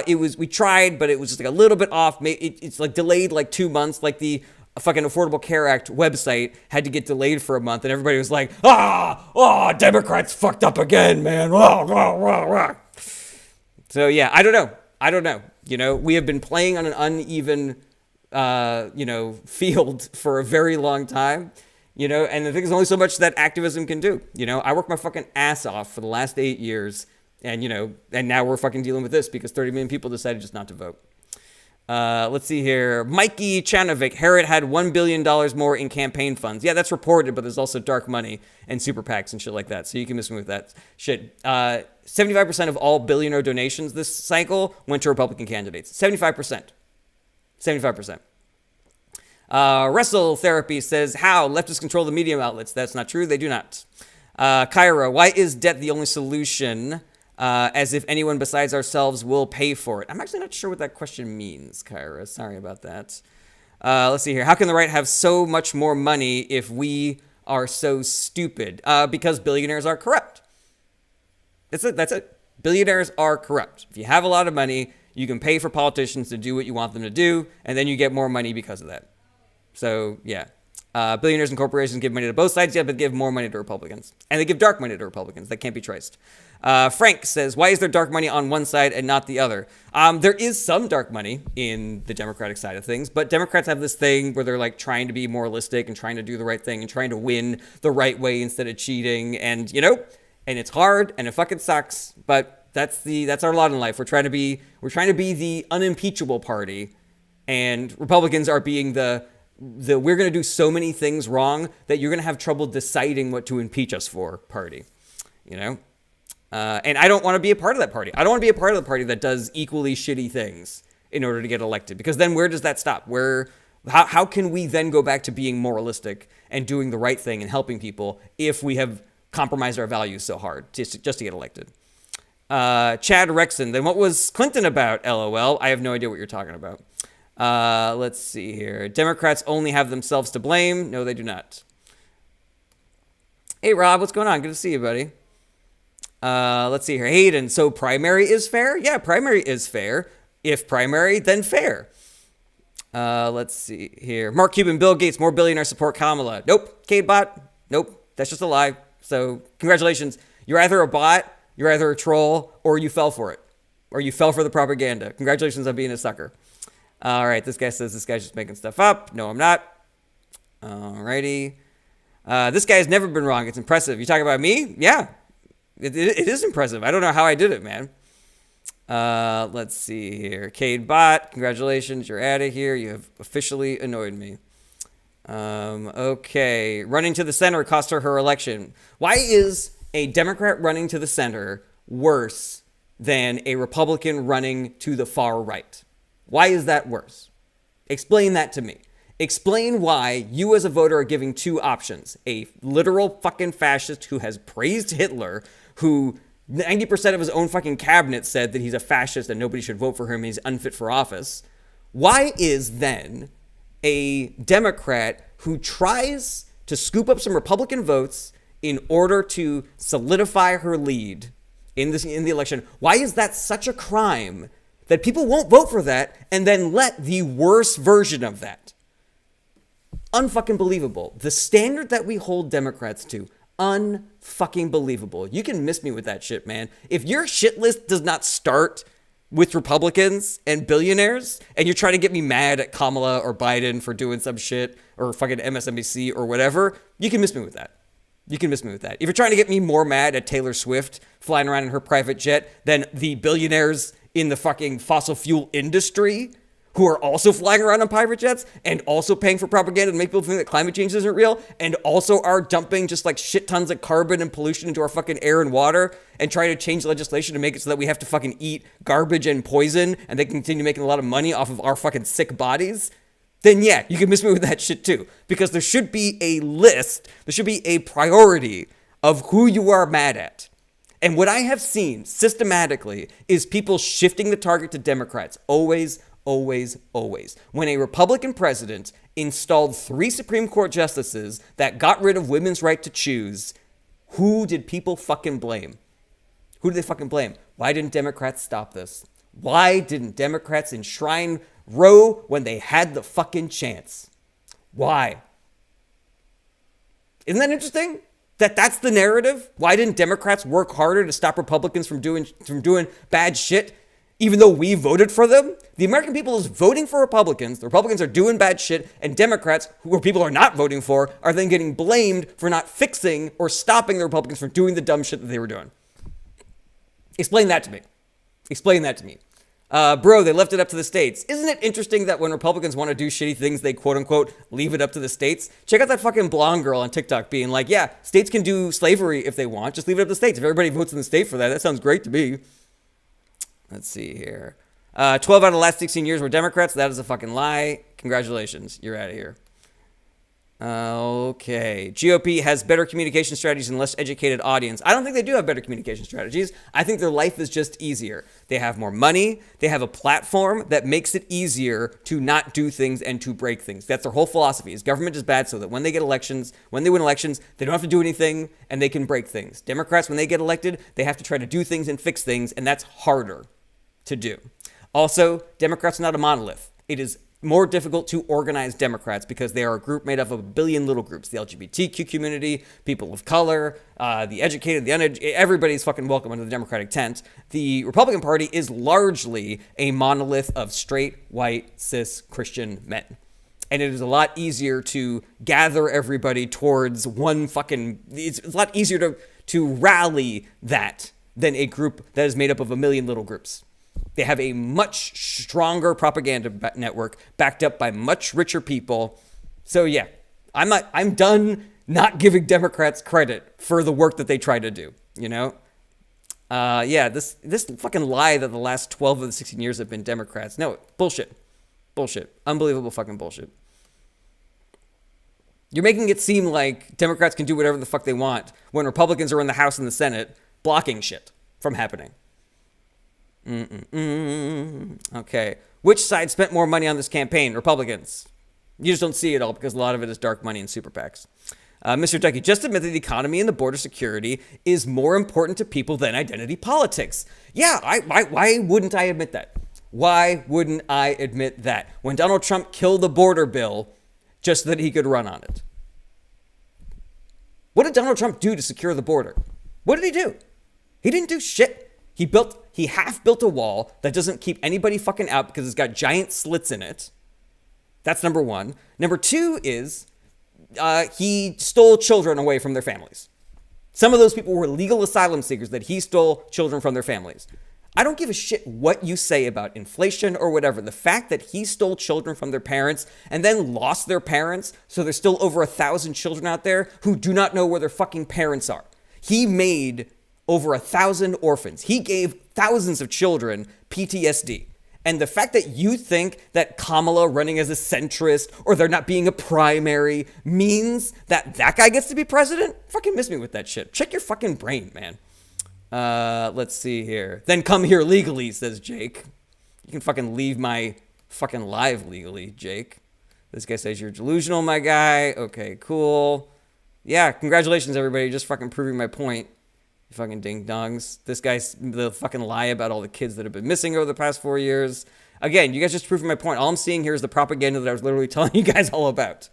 we tried, but it was just like a little bit off. It's like delayed like 2 months, like the a fucking Affordable Care Act website had to get delayed for a month, and everybody was like, Democrats fucked up again, man. So yeah, I don't know. You know, we have been playing on an uneven, field for a very long time. You know, and I think there's only so much that activism can do. You know, I worked my fucking ass off for the last 8 years, and now we're fucking dealing with this because 30 million people decided just not to vote. Let's see here. Mikey Chanovic. Herod had $1 billion more in campaign funds. Yeah, that's reported, but there's also dark money and super PACs and shit like that. So you can miss me with that shit. 75% of all billionaire donations this cycle went to Republican candidates. 75%. 75%. Wrestle Therapy says, how? Leftists control the media outlets. That's not true. They do not. Kyra, why is debt the only solution? As if anyone besides ourselves will pay for it. I'm actually not sure what that question means, Kyra. Sorry about that. Let's see here. How can the right have so much more money if we are so stupid? Because billionaires are corrupt. That's it. Billionaires are corrupt. If you have a lot of money, you can pay for politicians to do what you want them to do, and then you get more money because of that. So, yeah. Billionaires and corporations give money to both sides, yeah, but give more money to Republicans. And they give dark money to Republicans. That can't be traced. Frank says, why is there dark money on one side and not the other? There is some dark money in the Democratic side of things, but Democrats have this thing where they're like trying to be moralistic and trying to do the right thing and trying to win the right way instead of cheating. And, and it's hard and it fucking sucks, but that's our lot in life. We're trying to be the unimpeachable party, and Republicans are being the we're going to do so many things wrong that you're going to have trouble deciding what to impeach us for party, And I don't want to be a part of that party. I don't want to be a part of the party that does equally shitty things in order to get elected, because then where does that stop? How can we then go back to being moralistic and doing the right thing and helping people if we have compromised our values so hard just to get elected? Chad Rexon, then what was Clinton about? LOL. I have no idea what you're talking about. Let's see here. Democrats only have themselves to blame. No, they do not. Hey, Rob, what's going on? Good to see you, buddy. Let's see here. Hayden, so primary is fair? Yeah, primary is fair. If primary, then fair. Let's see here. Mark Cuban, Bill Gates, more billionaires support Kamala. Nope. Cade bot. Nope. That's just a lie. So congratulations. You're either a bot, you're either a troll, or you fell for it. Or you fell for the propaganda. Congratulations on being a sucker. All right, this guy says this guy's just making stuff up. No, I'm not. All righty. This guy has never been wrong. It's impressive. You talking about me? Yeah. It is impressive. I don't know how I did it, man. Let's see here. Cade Bot, congratulations. You're out of here. You have officially annoyed me. Okay. Running to the center cost her election. Why is a Democrat running to the center worse than a Republican running to the far right? Why is that worse? Explain that to me. Explain why you as a voter are giving two options. A literal fucking fascist who has praised Hitler, who 90% of his own fucking cabinet said that he's a fascist and nobody should vote for him and he's unfit for office. Why is then a Democrat who tries to scoop up some Republican votes in order to solidify her lead in the election, why is that such a crime that people won't vote for that and then let the worst version of that? Unfucking believable. The standard that we hold Democrats to, unfucking believable. You can miss me with that shit, man. If your shit list does not start with Republicans and billionaires, and you're trying to get me mad at Kamala or Biden for doing some shit, or fucking MSNBC or whatever, you can miss me with that. You can miss me with that. If you're trying to get me more mad at Taylor Swift flying around in her private jet than the billionaires in the fucking fossil fuel industry who are also flying around on private jets and also paying for propaganda to make people think that climate change isn't real and also are dumping just like shit tons of carbon and pollution into our fucking air and water and trying to change legislation to make it so that we have to fucking eat garbage and poison and they continue making a lot of money off of our fucking sick bodies, then yeah, you can miss me with that shit too. Because there should be a list, there should be a priority of who you are mad at. And what I have seen systematically is people shifting the target to Democrats. Always. When a Republican president installed 3 Supreme Court justices that got rid of women's right to choose, who did people fucking blame? Who did they fucking blame? Why didn't Democrats stop this? Why didn't Democrats enshrine Roe when they had the fucking chance? Why? Isn't that interesting? That's the narrative? Why didn't Democrats work harder to stop Republicans from doing bad shit, even though we voted for them? The American people is voting for Republicans. The Republicans are doing bad shit, and Democrats, who people are not voting for, are then getting blamed for not fixing or stopping the Republicans from doing the dumb shit that they were doing. Explain that to me. Explain that to me. Bro, they left it up to the states. Isn't it interesting that when Republicans want to do shitty things, they quote unquote leave it up to the states? Check out that fucking blonde girl on TikTok being like, yeah, states can do slavery if they want. Just leave it up to the states. If everybody votes in the state for that, that sounds great to me. Let's see here. 12 out of the last 16 years were Democrats. That is a fucking lie. Congratulations. You're out of here. Okay. GOP has better communication strategies and less educated audience. I don't think they do have better communication strategies. I think their life is just easier. They have more money. They have a platform that makes it easier to not do things and to break things. That's their whole philosophy is government is bad so that when they get elections, when they win elections, they don't have to do anything and they can break things. Democrats, when they get elected, they have to try to do things and fix things, and that's harder to do. Also, Democrats are not a monolith. It is more difficult to organize Democrats because they are a group made up of a billion little groups. The LGBTQ community, people of color, the educated, the uneducated, everybody's fucking welcome under the Democratic tent. The Republican Party is largely a monolith of straight, white, cis, Christian men. And it is a lot easier to gather everybody towards one fucking... It's a lot easier to rally that than a group that is made up of a million little groups. They have a much stronger propaganda network backed up by much richer people. So yeah, I'm done not giving Democrats credit for the work that they try to do, you know? Yeah, this fucking lie that the last 12 of the 16 years have been Democrats. No, bullshit. Bullshit. Unbelievable fucking bullshit. You're making it seem like Democrats can do whatever the fuck they want when Republicans are in the House and the Senate blocking shit from happening. Okay. Which side spent more money on this campaign? Republicans. You just don't see it all because a lot of it is dark money and super PACs. Mr. Ducky, just admit that the economy and the border security is more important to people than identity politics. Yeah, why wouldn't I admit that? Why wouldn't I admit that? When Donald Trump killed the border bill just so that he could run on it. What did Donald Trump do to secure the border? What did he do? He didn't do shit. He half built a wall that doesn't keep anybody fucking out because it's got giant slits in it. That's number one. Number two is he stole children away from their families. Some of those people were legal asylum seekers that he stole children from their families. I don't give a shit what you say about inflation or whatever. The fact that he stole children from their parents and then lost their parents, so there's still over 1,000 children out there who do not know where their fucking parents are. He made over 1,000 orphans. He gave thousands of children PTSD. And the fact that you think that Kamala running as a centrist or there not being a primary means that that guy gets to be president? Fucking miss me with that shit. Check your fucking brain, man. Let's see here. Then come here legally, says Jake. You can fucking leave my fucking live legally, Jake. This guy says you're delusional, my guy. Okay, cool. Yeah, congratulations, everybody. Just fucking proving my point. You fucking ding-dongs. This guy's the fucking lie about all the kids that have been missing over the past 4 years. Again, you guys just proving my point. All I'm seeing here is the propaganda that I was literally telling you guys all about.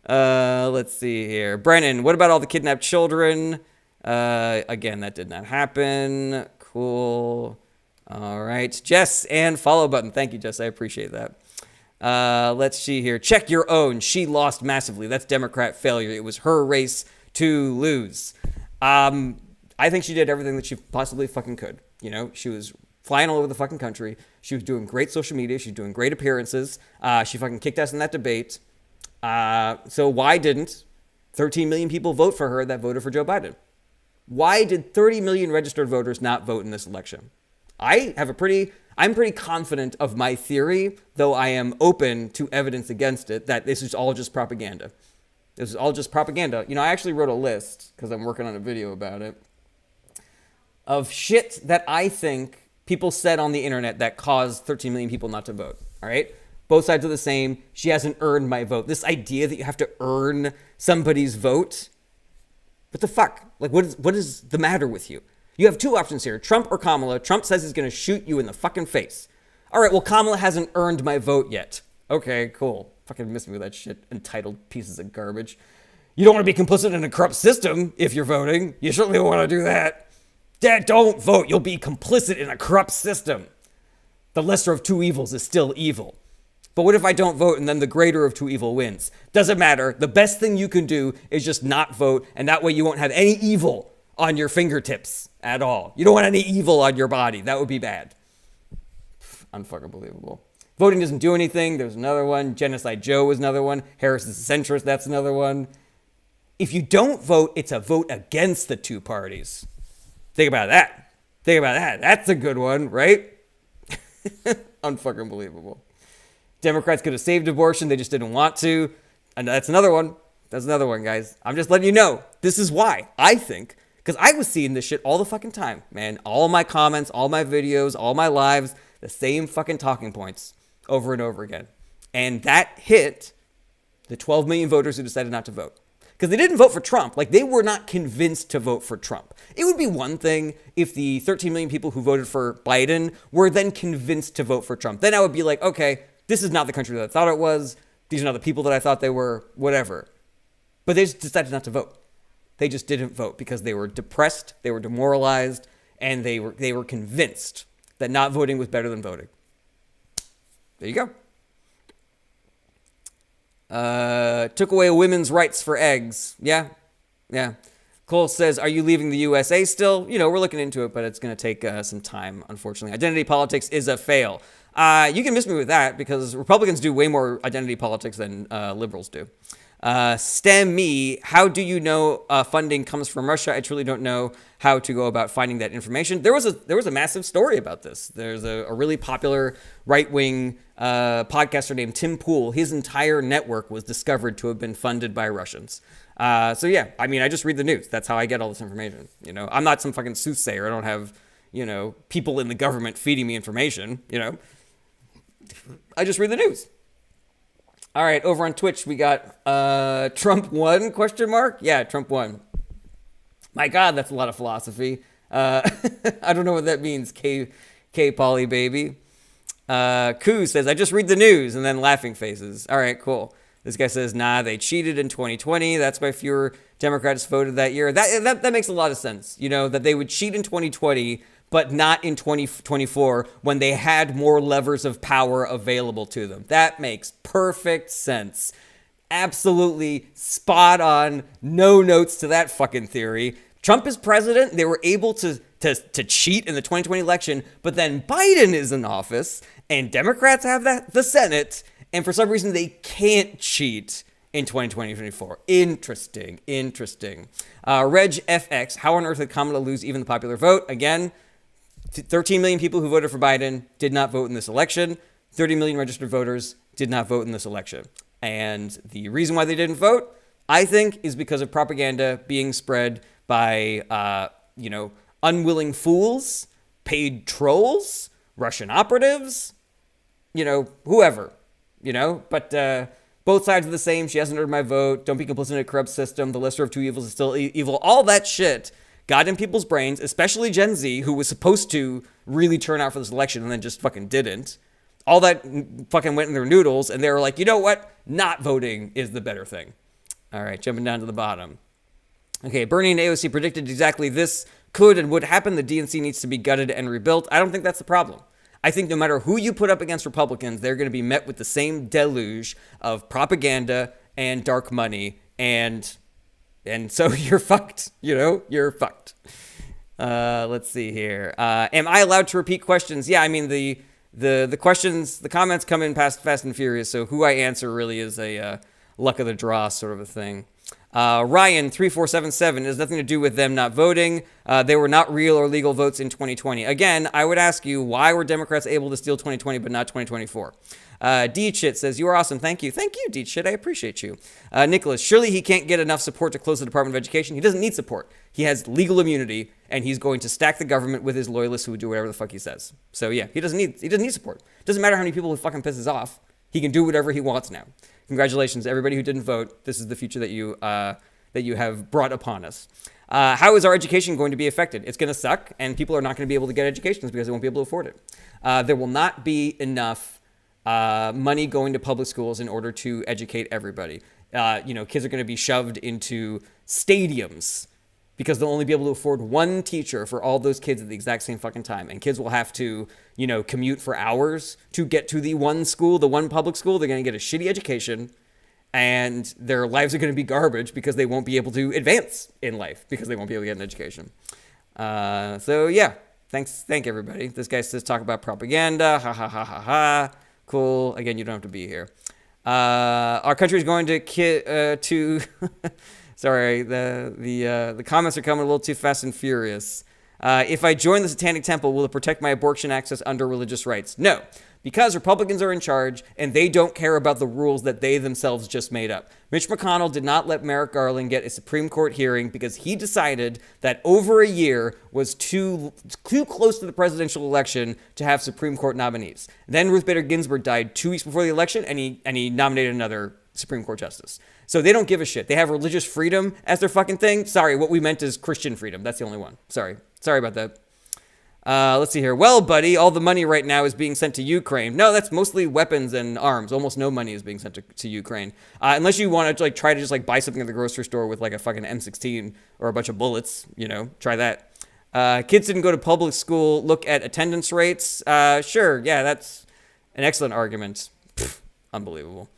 Let's see here. Brennan, what about all the kidnapped children? Again, that did not happen. Cool. All right. Jess and follow button. Thank you, Jess. I appreciate that. Let's see here. Check your own. She lost massively. That's Democrat failure. It was her race to lose. I think she did everything that she possibly fucking could. You know, she was flying all over the fucking country. She was doing great social media. She was doing great appearances. She fucking kicked ass in that debate. So why didn't 13 million people vote for her that voted for Joe Biden? Why did 30 million registered voters not vote in this election? I'm pretty confident of my theory, though I am open to evidence against it, that this is all just propaganda. This is all just propaganda. You know, I actually wrote a list, because I'm working on a video about it, of shit that I think people said on the internet that caused 13 million people not to vote. All right? Both sides are the same. She hasn't earned my vote. This idea that you have to earn somebody's vote. What the fuck? Like, what is the matter with you? You have two options here, Trump or Kamala. Trump says he's going to shoot you in the fucking face. All right, well, Kamala hasn't earned my vote yet. Okay, cool. Fucking miss me with that shit. Entitled pieces of garbage. You don't want to be complicit in a corrupt system if you're voting. You certainly don't want to do that. Dad, don't vote. You'll be complicit in a corrupt system. The lesser of two evils is still evil. But what if I don't vote and then the greater of two evil wins? Doesn't matter. The best thing you can do is just not vote, and that way you won't have any evil on your fingertips at all. You don't want any evil on your body. That would be bad. Unfucking believable. Voting doesn't do anything. There's another one. Genocide Joe was another one. Harris is a centrist. That's another one. If you don't vote, it's a vote against the two parties. Think about that. Think about that. That's a good one, right? Unfucking believable. Democrats could have saved abortion. They just didn't want to. And that's another one. That's another one, guys. I'm just letting you know. This is why I think, because I was seeing this shit all the fucking time, man. All my comments, all my videos, all my lives, the same fucking talking points over and over again. And that hit the 12 million voters who decided not to vote. Because they didn't vote for Trump. Like, they were not convinced to vote for Trump. It would be one thing if the 13 million people who voted for Biden were then convinced to vote for Trump. Then I would be like, okay, this is not the country that I thought it was. These are not the people that I thought they were, whatever. But they just decided not to vote. They just didn't vote because they were depressed, they were demoralized, and they were convinced that not voting was better than voting. There you go. Took away women's rights for eggs. Yeah. Cole says, are you leaving the USA still? You know, we're looking into it, but it's going to take some time, unfortunately. Identity politics is a fail. You can miss me with that because Republicans do way more identity politics than liberals do. Stem me, how do you know funding comes from Russia? I truly don't know how to go about finding that information. There was a massive story about this. There's a really popular right-wing podcaster named Tim Pool. His entire network was discovered to have been funded by Russians. So yeah, I mean, I just read the news. That's how I get all this information. You know, I'm not some fucking soothsayer. I don't have, you know, people in the government feeding me information, you know. I just read the news. All right, over on Twitch, we got Trump won, ? Yeah, Trump won. My God, that's a lot of philosophy. I don't know what that means, K Polly baby. Koo says, I just read the news, and then laughing faces. All right, cool. This guy says, nah, they cheated in 2020. That's why fewer Democrats voted that year. That makes a lot of sense, you know, that they would cheat in 2020, but not in 2024 when they had more levers of power available to them. That makes perfect sense. Absolutely spot on. No notes to that fucking theory. Trump is president. They were able to cheat in the 2020 election, but then Biden is in office and Democrats have the Senate, and for some reason they can't cheat in 2024. Interesting. Reg FX, how on earth did Kamala lose even the popular vote? Again, 13 million people who voted for Biden did not vote in this election. 30 million registered voters did not vote in this election. And the reason why they didn't vote, I think, is because of propaganda being spread by, unwilling fools, paid trolls, Russian operatives, whoever, But both sides are the same. She hasn't earned my vote. Don't be complicit in a corrupt system. The lesser of two evils is still evil. All that shit got in people's brains, especially Gen Z, who was supposed to really turn out for this election and then just fucking didn't. All that fucking went in their noodles, and they were like, you know what? Not voting is the better thing. All right, jumping down to the bottom. Okay, Bernie and AOC predicted exactly this could and would happen. The DNC needs to be gutted and rebuilt. I don't think that's the problem. I think no matter who you put up against Republicans, they're going to be met with the same deluge of propaganda and dark money, and so you're fucked, you're fucked. Let's see here. Am I allowed to repeat questions? Yeah, I mean, the questions, the comments come in past Fast and Furious, so who I answer really is a luck of the draw sort of a thing. Ryan3477 has nothing to do with them not voting. They were not real or legal votes in 2020. Again, I would ask you, why were Democrats able to steal 2020 but not 2024? D-Chit says, you are awesome. Thank you. Thank you, D-Chit. I appreciate you. Nicholas, surely he can't get enough support to close the Department of Education. He doesn't need support. He has legal immunity, and he's going to stack the government with his loyalists who would do whatever the fuck he says. So yeah, he doesn't need support. Doesn't matter how many people he fucking pisses off. He can do whatever he wants now. Congratulations, everybody who didn't vote. This is the future that you have brought upon us. How is our education going to be affected? It's going to suck, and people are not going to be able to get educations because they won't be able to afford it. There will not be enough money going to public schools in order to educate everybody. Kids are going to be shoved into stadiums because they'll only be able to afford one teacher for all those kids at the exact same fucking time. And kids will have to, commute for hours to get to the one school, the one public school. They're going to get a shitty education, and their lives are going to be garbage because they won't be able to advance in life because they won't be able to get an education. Thank everybody. This guy says talk about propaganda. Ha ha ha ha ha. Cool. Again, you don't have to be here. Our country is going to sorry, the comments are coming a little too fast and furious. If I join the Satanic Temple, will it protect my abortion access under religious rights? No, because Republicans are in charge and they don't care about the rules that they themselves just made up. Mitch McConnell did not let Merrick Garland get a Supreme Court hearing because he decided that over a year was too close to the presidential election to have Supreme Court nominees. Then Ruth Bader Ginsburg died 2 weeks before the election, and he nominated another Supreme Court justice. So they don't give a shit. They have religious freedom as their fucking thing. Sorry, what we meant is Christian freedom. That's the only one. Sorry about that. Let's see here. Well, buddy, all the money right now is being sent to Ukraine. No, that's mostly weapons and arms. Almost no money is being sent to Ukraine. Unless you want to try to just buy something at the grocery store with a fucking M16 or a bunch of bullets, try that. Kids didn't go to public school. Look at attendance rates. Sure. Yeah, that's an excellent argument. Unbelievable.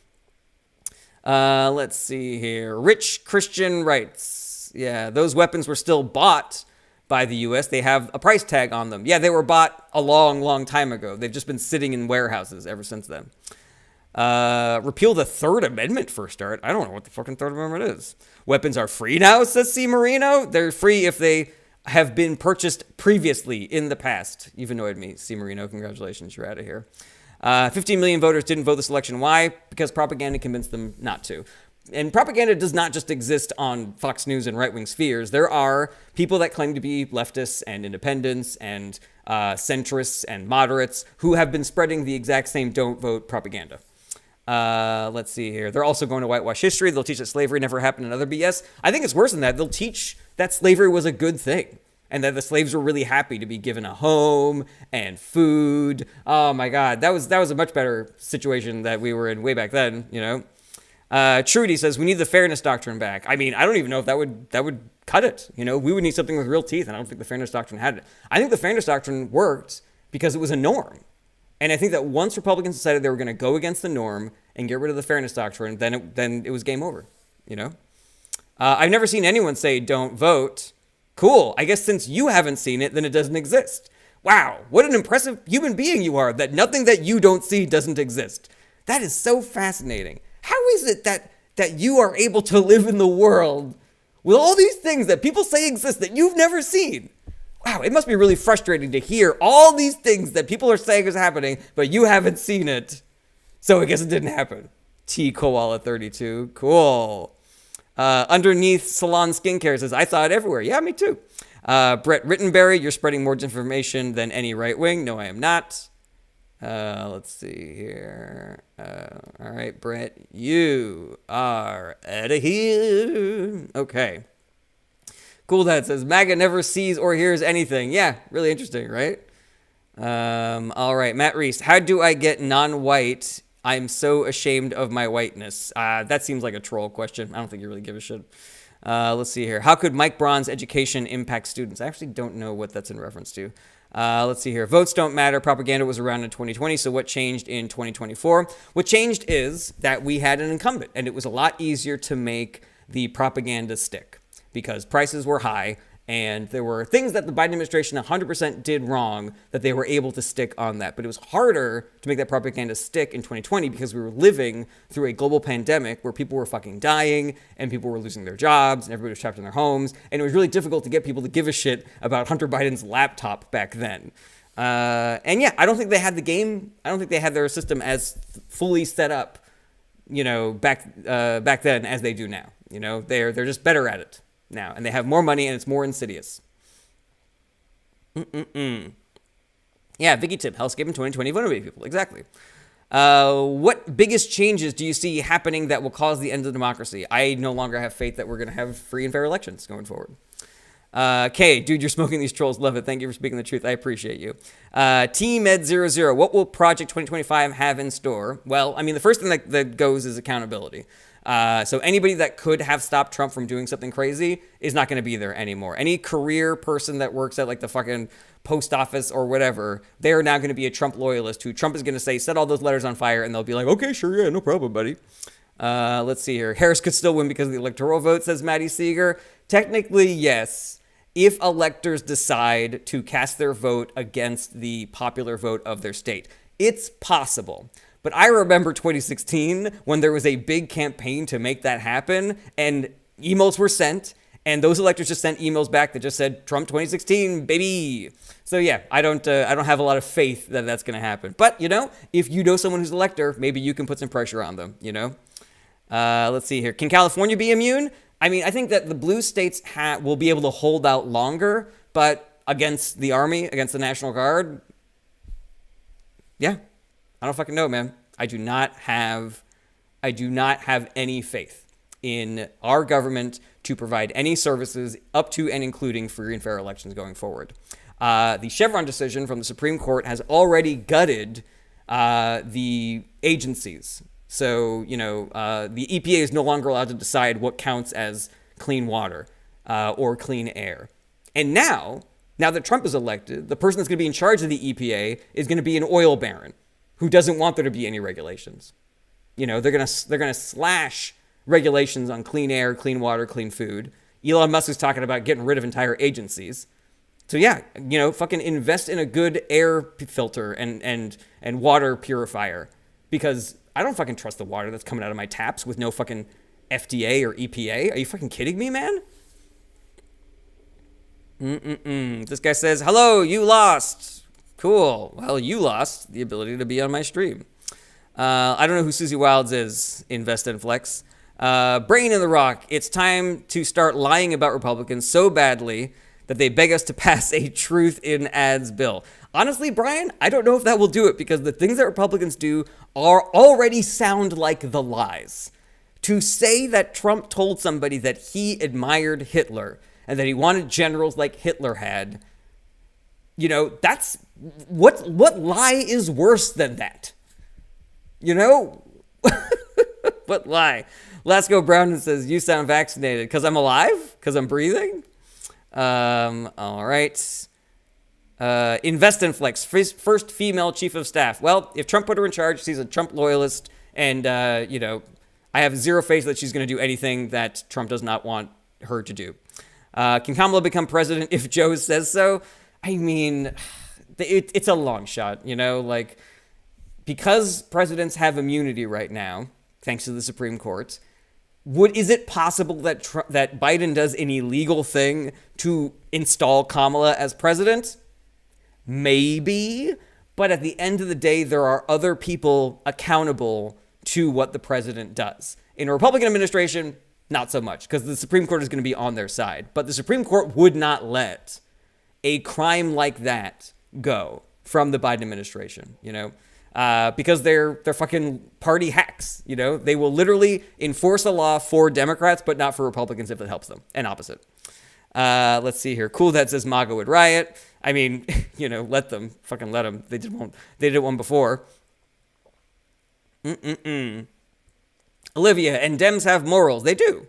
Let's see here. Rich Christian rights. Yeah, those weapons were still bought by the U.S. They have a price tag on them. Yeah, they were bought a long, long time ago. They've just been sitting in warehouses ever since then. Repeal the Third Amendment for a start. I don't know what the fucking Third Amendment is. Weapons are free now, says C. Marino. They're free if they have been purchased previously in the past. You've annoyed me, C. Marino. Congratulations, you're out of here. 15 million voters didn't vote this election. Why? Because propaganda convinced them not to. And propaganda does not just exist on Fox News and right-wing spheres. There are people that claim to be leftists and independents and centrists and moderates who have been spreading the exact same don't vote propaganda. Let's see here. They're also going to whitewash history. They'll teach that slavery never happened and other BS. I think it's worse than that. They'll teach that slavery was a good thing and that the slaves were really happy to be given a home and food. Oh my God, that was a much better situation that we were in way back then, Trudy says we need the fairness doctrine back. I mean, I don't even know if that would cut it. We would need something with real teeth, and I don't think the fairness doctrine had it. I think the fairness doctrine worked because it was a norm, and I think that once Republicans decided they were going to go against the norm and get rid of the fairness doctrine, then it was game over. I've never seen anyone say don't vote. Cool. I guess since you haven't seen it, then it doesn't exist. Wow, what an impressive human being you are! That nothing that you don't see doesn't exist. That is so fascinating. How is it that you are able to live in the world with all these things that people say exist that you've never seen? Wow, it must be really frustrating to hear all these things that people are saying is happening, but you haven't seen it. So I guess it didn't happen. T Koala 32. Cool. Underneath Salon Skincare says, I saw it everywhere. Yeah, me too. Brett Rittenberry, you're spreading more disinformation than any right wing. No, I am not. Let's see here. All right, Brett, you are out of here. Okay. Cool Dad says, MAGA never sees or hears anything. Yeah, really interesting, right? All right, Matt Reese, how do I get non-white? I'm so ashamed of my whiteness. That seems like a troll question. I don't think you really give a shit. Let's see here. How could Mike Braun's education impact students? I actually don't know what that's in reference to. Let's see here. Votes don't matter. Propaganda was around in 2020. So what changed in 2024? What changed is that we had an incumbent, and it was a lot easier to make the propaganda stick because prices were high and there were things that the Biden administration 100% did wrong that they were able to stick on that. But it was harder to make that propaganda stick in 2020 because we were living through a global pandemic where people were fucking dying and people were losing their jobs and everybody was trapped in their homes. And it was really difficult to get people to give a shit about Hunter Biden's laptop back then. And yeah, I don't think they had the game. I don't think they had their system as fully set up, back then as they do now. They're just better at it now, and they have more money, and it's more insidious. Yeah, Vicky Tip, Hellscape in 2020, vulnerable people. Exactly. What biggest changes do you see happening that will cause the end of democracy? I no longer have faith that we're going to have free and fair elections going forward. Kay, dude, you're smoking these trolls. Love it. Thank you for speaking the truth. I appreciate you. TMed00, what will Project 2025 have in store? Well, I mean, the first thing that goes is accountability. So anybody that could have stopped Trump from doing something crazy is not going to be there anymore. Any career person that works at like the fucking post office or whatever, they are now going to be a Trump loyalist who Trump is going to say, set all those letters on fire, and they'll be like, okay, sure, yeah, no problem, buddy. Let's see here. Harris could still win because of the electoral vote, says Maddie Seeger. Technically, yes. If electors decide to cast their vote against the popular vote of their state, it's possible. But I remember 2016 when there was a big campaign to make that happen, and emails were sent, and those electors just sent emails back that just said Trump 2016, baby. So yeah, I don't have a lot of faith that that's going to happen. But you know, if you know someone who's an elector, maybe you can put some pressure on them. You know. Let's see here. Can California be immune? I mean, I think that the blue states will be able to hold out longer, but against the army, against the National Guard, yeah, I don't fucking know, man. I do not have any faith in our government to provide any services up to and including free and fair elections going forward. The Chevron decision from the Supreme Court has already gutted the agencies. So, you know, the EPA is no longer allowed to decide what counts as clean water or clean air. And now that Trump is elected, the person that's going to be in charge of the EPA is going to be an oil baron who doesn't want there to be any regulations. You know, they're going to slash regulations on clean air, clean water, clean food. Elon Musk is talking about getting rid of entire agencies. So yeah, you know, fucking invest in a good air filter and water purifier, because I don't fucking trust the water that's coming out of my taps with no fucking FDA or EPA. Are you fucking kidding me, man? This guy says, hello, you lost. Cool. Well, you lost the ability to be on my stream. I don't know who Susie Wilds is, Invest and Flex. Brain in the Rock. It's time to start lying about Republicans so badly that they beg us to pass a truth in ads bill. Honestly, Brian, I don't know if that will do it, because the things that Republicans do already sound like the lies. To say that Trump told somebody that he admired Hitler and that he wanted generals like Hitler had, you know, that's what lie is worse than that? You know? What lie? Lasco Brown says, you sound vaccinated. Because I'm alive? Because I'm breathing? All right. Invest in Flex, first female chief of staff. Well, if Trump put her in charge, she's a Trump loyalist, and, you know, I have zero faith that she's going to do anything that Trump does not want her to do. Can Kamala become president if Joe says so? I mean, it's a long shot, you know, like, because presidents have immunity right now, thanks to the Supreme Court, is it possible that that Biden does an illegal thing to install Kamala as president? Maybe, but at the end of the day, there are other people accountable to what the president does. In a Republican administration, not so much, because the Supreme Court is going to be on their side. But the Supreme Court would not let a crime like that go from the Biden administration, you know, because they're fucking party hacks. You know, they will literally enforce a law for Democrats, but not for Republicans if it helps them, and opposite. Let's see here. Cool, that says MAGA would riot. I mean, you know, let them. Fucking let them. They did one before. Olivia, and Dems have morals. They do.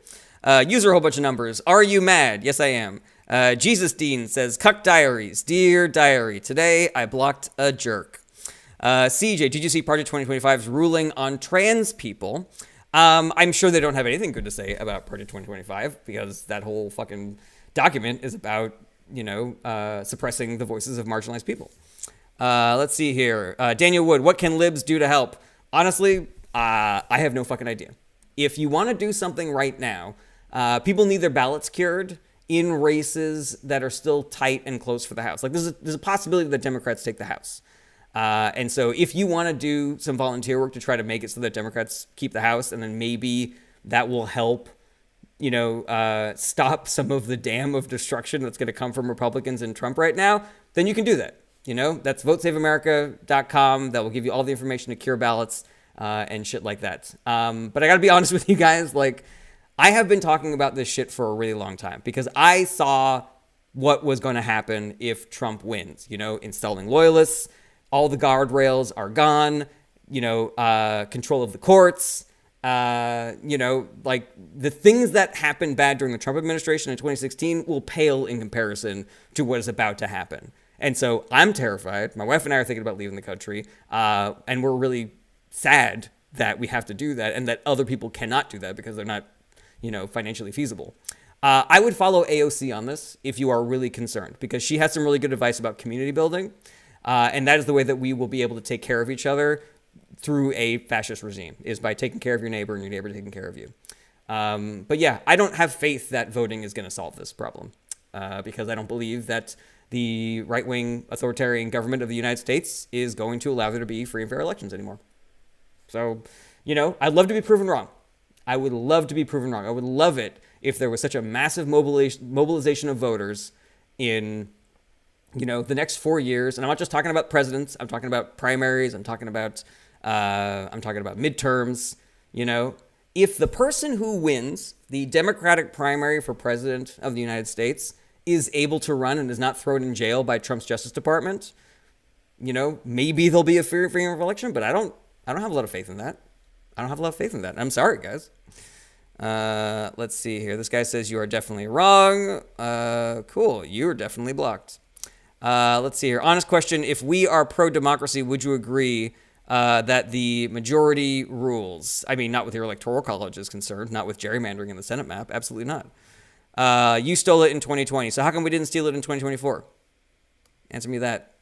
User a whole bunch of numbers. Are you mad? Yes, I am. Jesus Dean says, Cuck Diaries. Dear Diary, today I blocked a jerk. CJ, did you see Project 2025's ruling on trans people? I'm sure they don't have anything good to say about Project 2025, because that whole fucking document is about, you know, suppressing the voices of marginalized people. Let's see here. Daniel Wood, what can libs do to help? Honestly, I have no fucking idea. If you want to do something right now, people need their ballots cured in races that are still tight and close for the House. Like, there's a possibility that Democrats take the House. And so if you want to do some volunteer work to try to make it so that Democrats keep the House, and then maybe that will help, you know, stop some of the dam of destruction that's going to come from Republicans and Trump right now, then you can do that. You know, that's votesaveamerica.com. That will give you all the information to cure ballots and shit like that. But I got to be honest with you guys, like, I have been talking about this shit for a really long time, because I saw what was going to happen if Trump wins. You know, installing loyalists, all the guardrails are gone, you know, control of the courts, you know, like the things that happened bad during the Trump administration in 2016 will pale in comparison to what is about to happen. And so I'm terrified. My wife and I are thinking about leaving the country, and we're really sad that we have to do that and that other people cannot do that because they're not, you know, financially feasible. I would follow AOC on this if you are really concerned, because she has some really good advice about community building. And that is the way that we will be able to take care of each other through a fascist regime, is by taking care of your neighbor and your neighbor taking care of you. But yeah, I don't have faith that voting is going to solve this problem, because I don't believe that the right-wing authoritarian government of the United States is going to allow there to be free and fair elections anymore. So, you know, I'd love to be proven wrong. I would love to be proven wrong. I would love it if there was such a massive mobilization of voters in, you know, the next 4 years. And I'm not just talking about presidents. I'm talking about primaries. I'm talking about midterms. You know, if the person who wins the Democratic primary for president of the United States is able to run and is not thrown in jail by Trump's Justice Department, you know, maybe there'll be a free and fair election. But I don't have a lot of faith in that. I'm sorry, guys. Let's see here. This guy says you are definitely wrong. Cool. You are definitely blocked. Let's see here. Honest question. If we are pro-democracy, would you agree that the majority rules? I mean, not with your electoral college is concerned, not with gerrymandering in the Senate map. Absolutely not. You stole it in 2020. So how come we didn't steal it in 2024? Answer me that.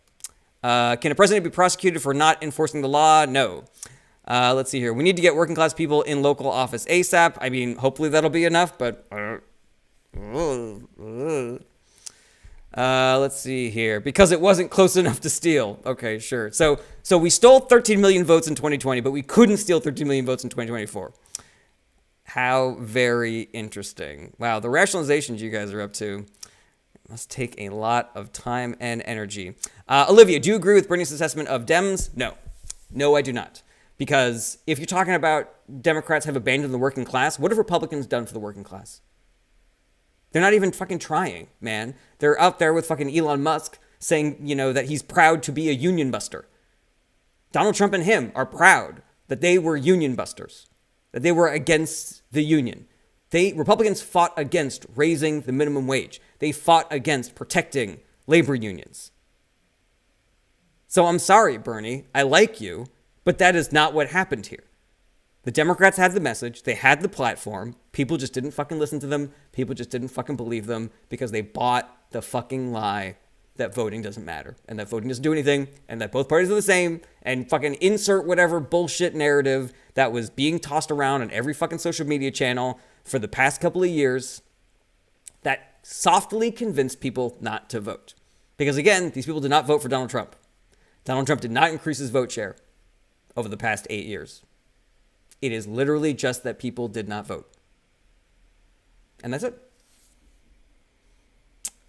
Can a president be prosecuted for not enforcing the law? No. Let's see here. We need to get working class people in local office ASAP. I mean, hopefully that'll be enough, but let's see here. Because it wasn't close enough to steal. Okay, sure. So we stole 13 million votes in 2020, but we couldn't steal 13 million votes in 2024. How very interesting. Wow, the rationalizations you guys are up to must take a lot of time and energy. Olivia, do you agree with Bernie's assessment of Dems? No. No, I do not. Because if you're talking about Democrats have abandoned the working class, what have Republicans done for the working class? They're not even fucking trying, man. They're out there with fucking Elon Musk saying, you know, that he's proud to be a union buster. Donald Trump and him are proud that they were union busters, that they were against the union. Republicans fought against raising the minimum wage. They fought against protecting labor unions. So I'm sorry, Bernie. I like you, but that is not what happened here. The Democrats had the message. They had the platform. People just didn't fucking listen to them. People just didn't fucking believe them because they bought the fucking lie that voting doesn't matter and that voting doesn't do anything and that both parties are the same, and fucking insert whatever bullshit narrative that was being tossed around on every fucking social media channel for the past couple of years that softly convinced people not to vote. Because again, these people did not vote for Donald Trump. Donald Trump did not increase his vote share over the past 8 years. It is literally just that people did not vote. And that's it.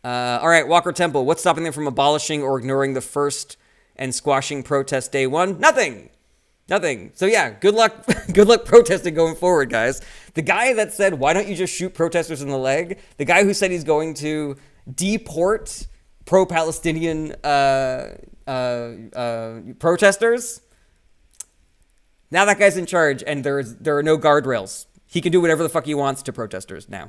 All right, Walker Temple. What's stopping them from abolishing or ignoring the first and squashing protest day one? Nothing. So yeah, good luck. Good luck protesting going forward, guys. The guy that said, why don't you just shoot protesters in the leg? The guy who said he's going to deport pro-Palestinian protesters. Now that guy's in charge, and there are no guardrails. He can do whatever the fuck he wants to protesters now.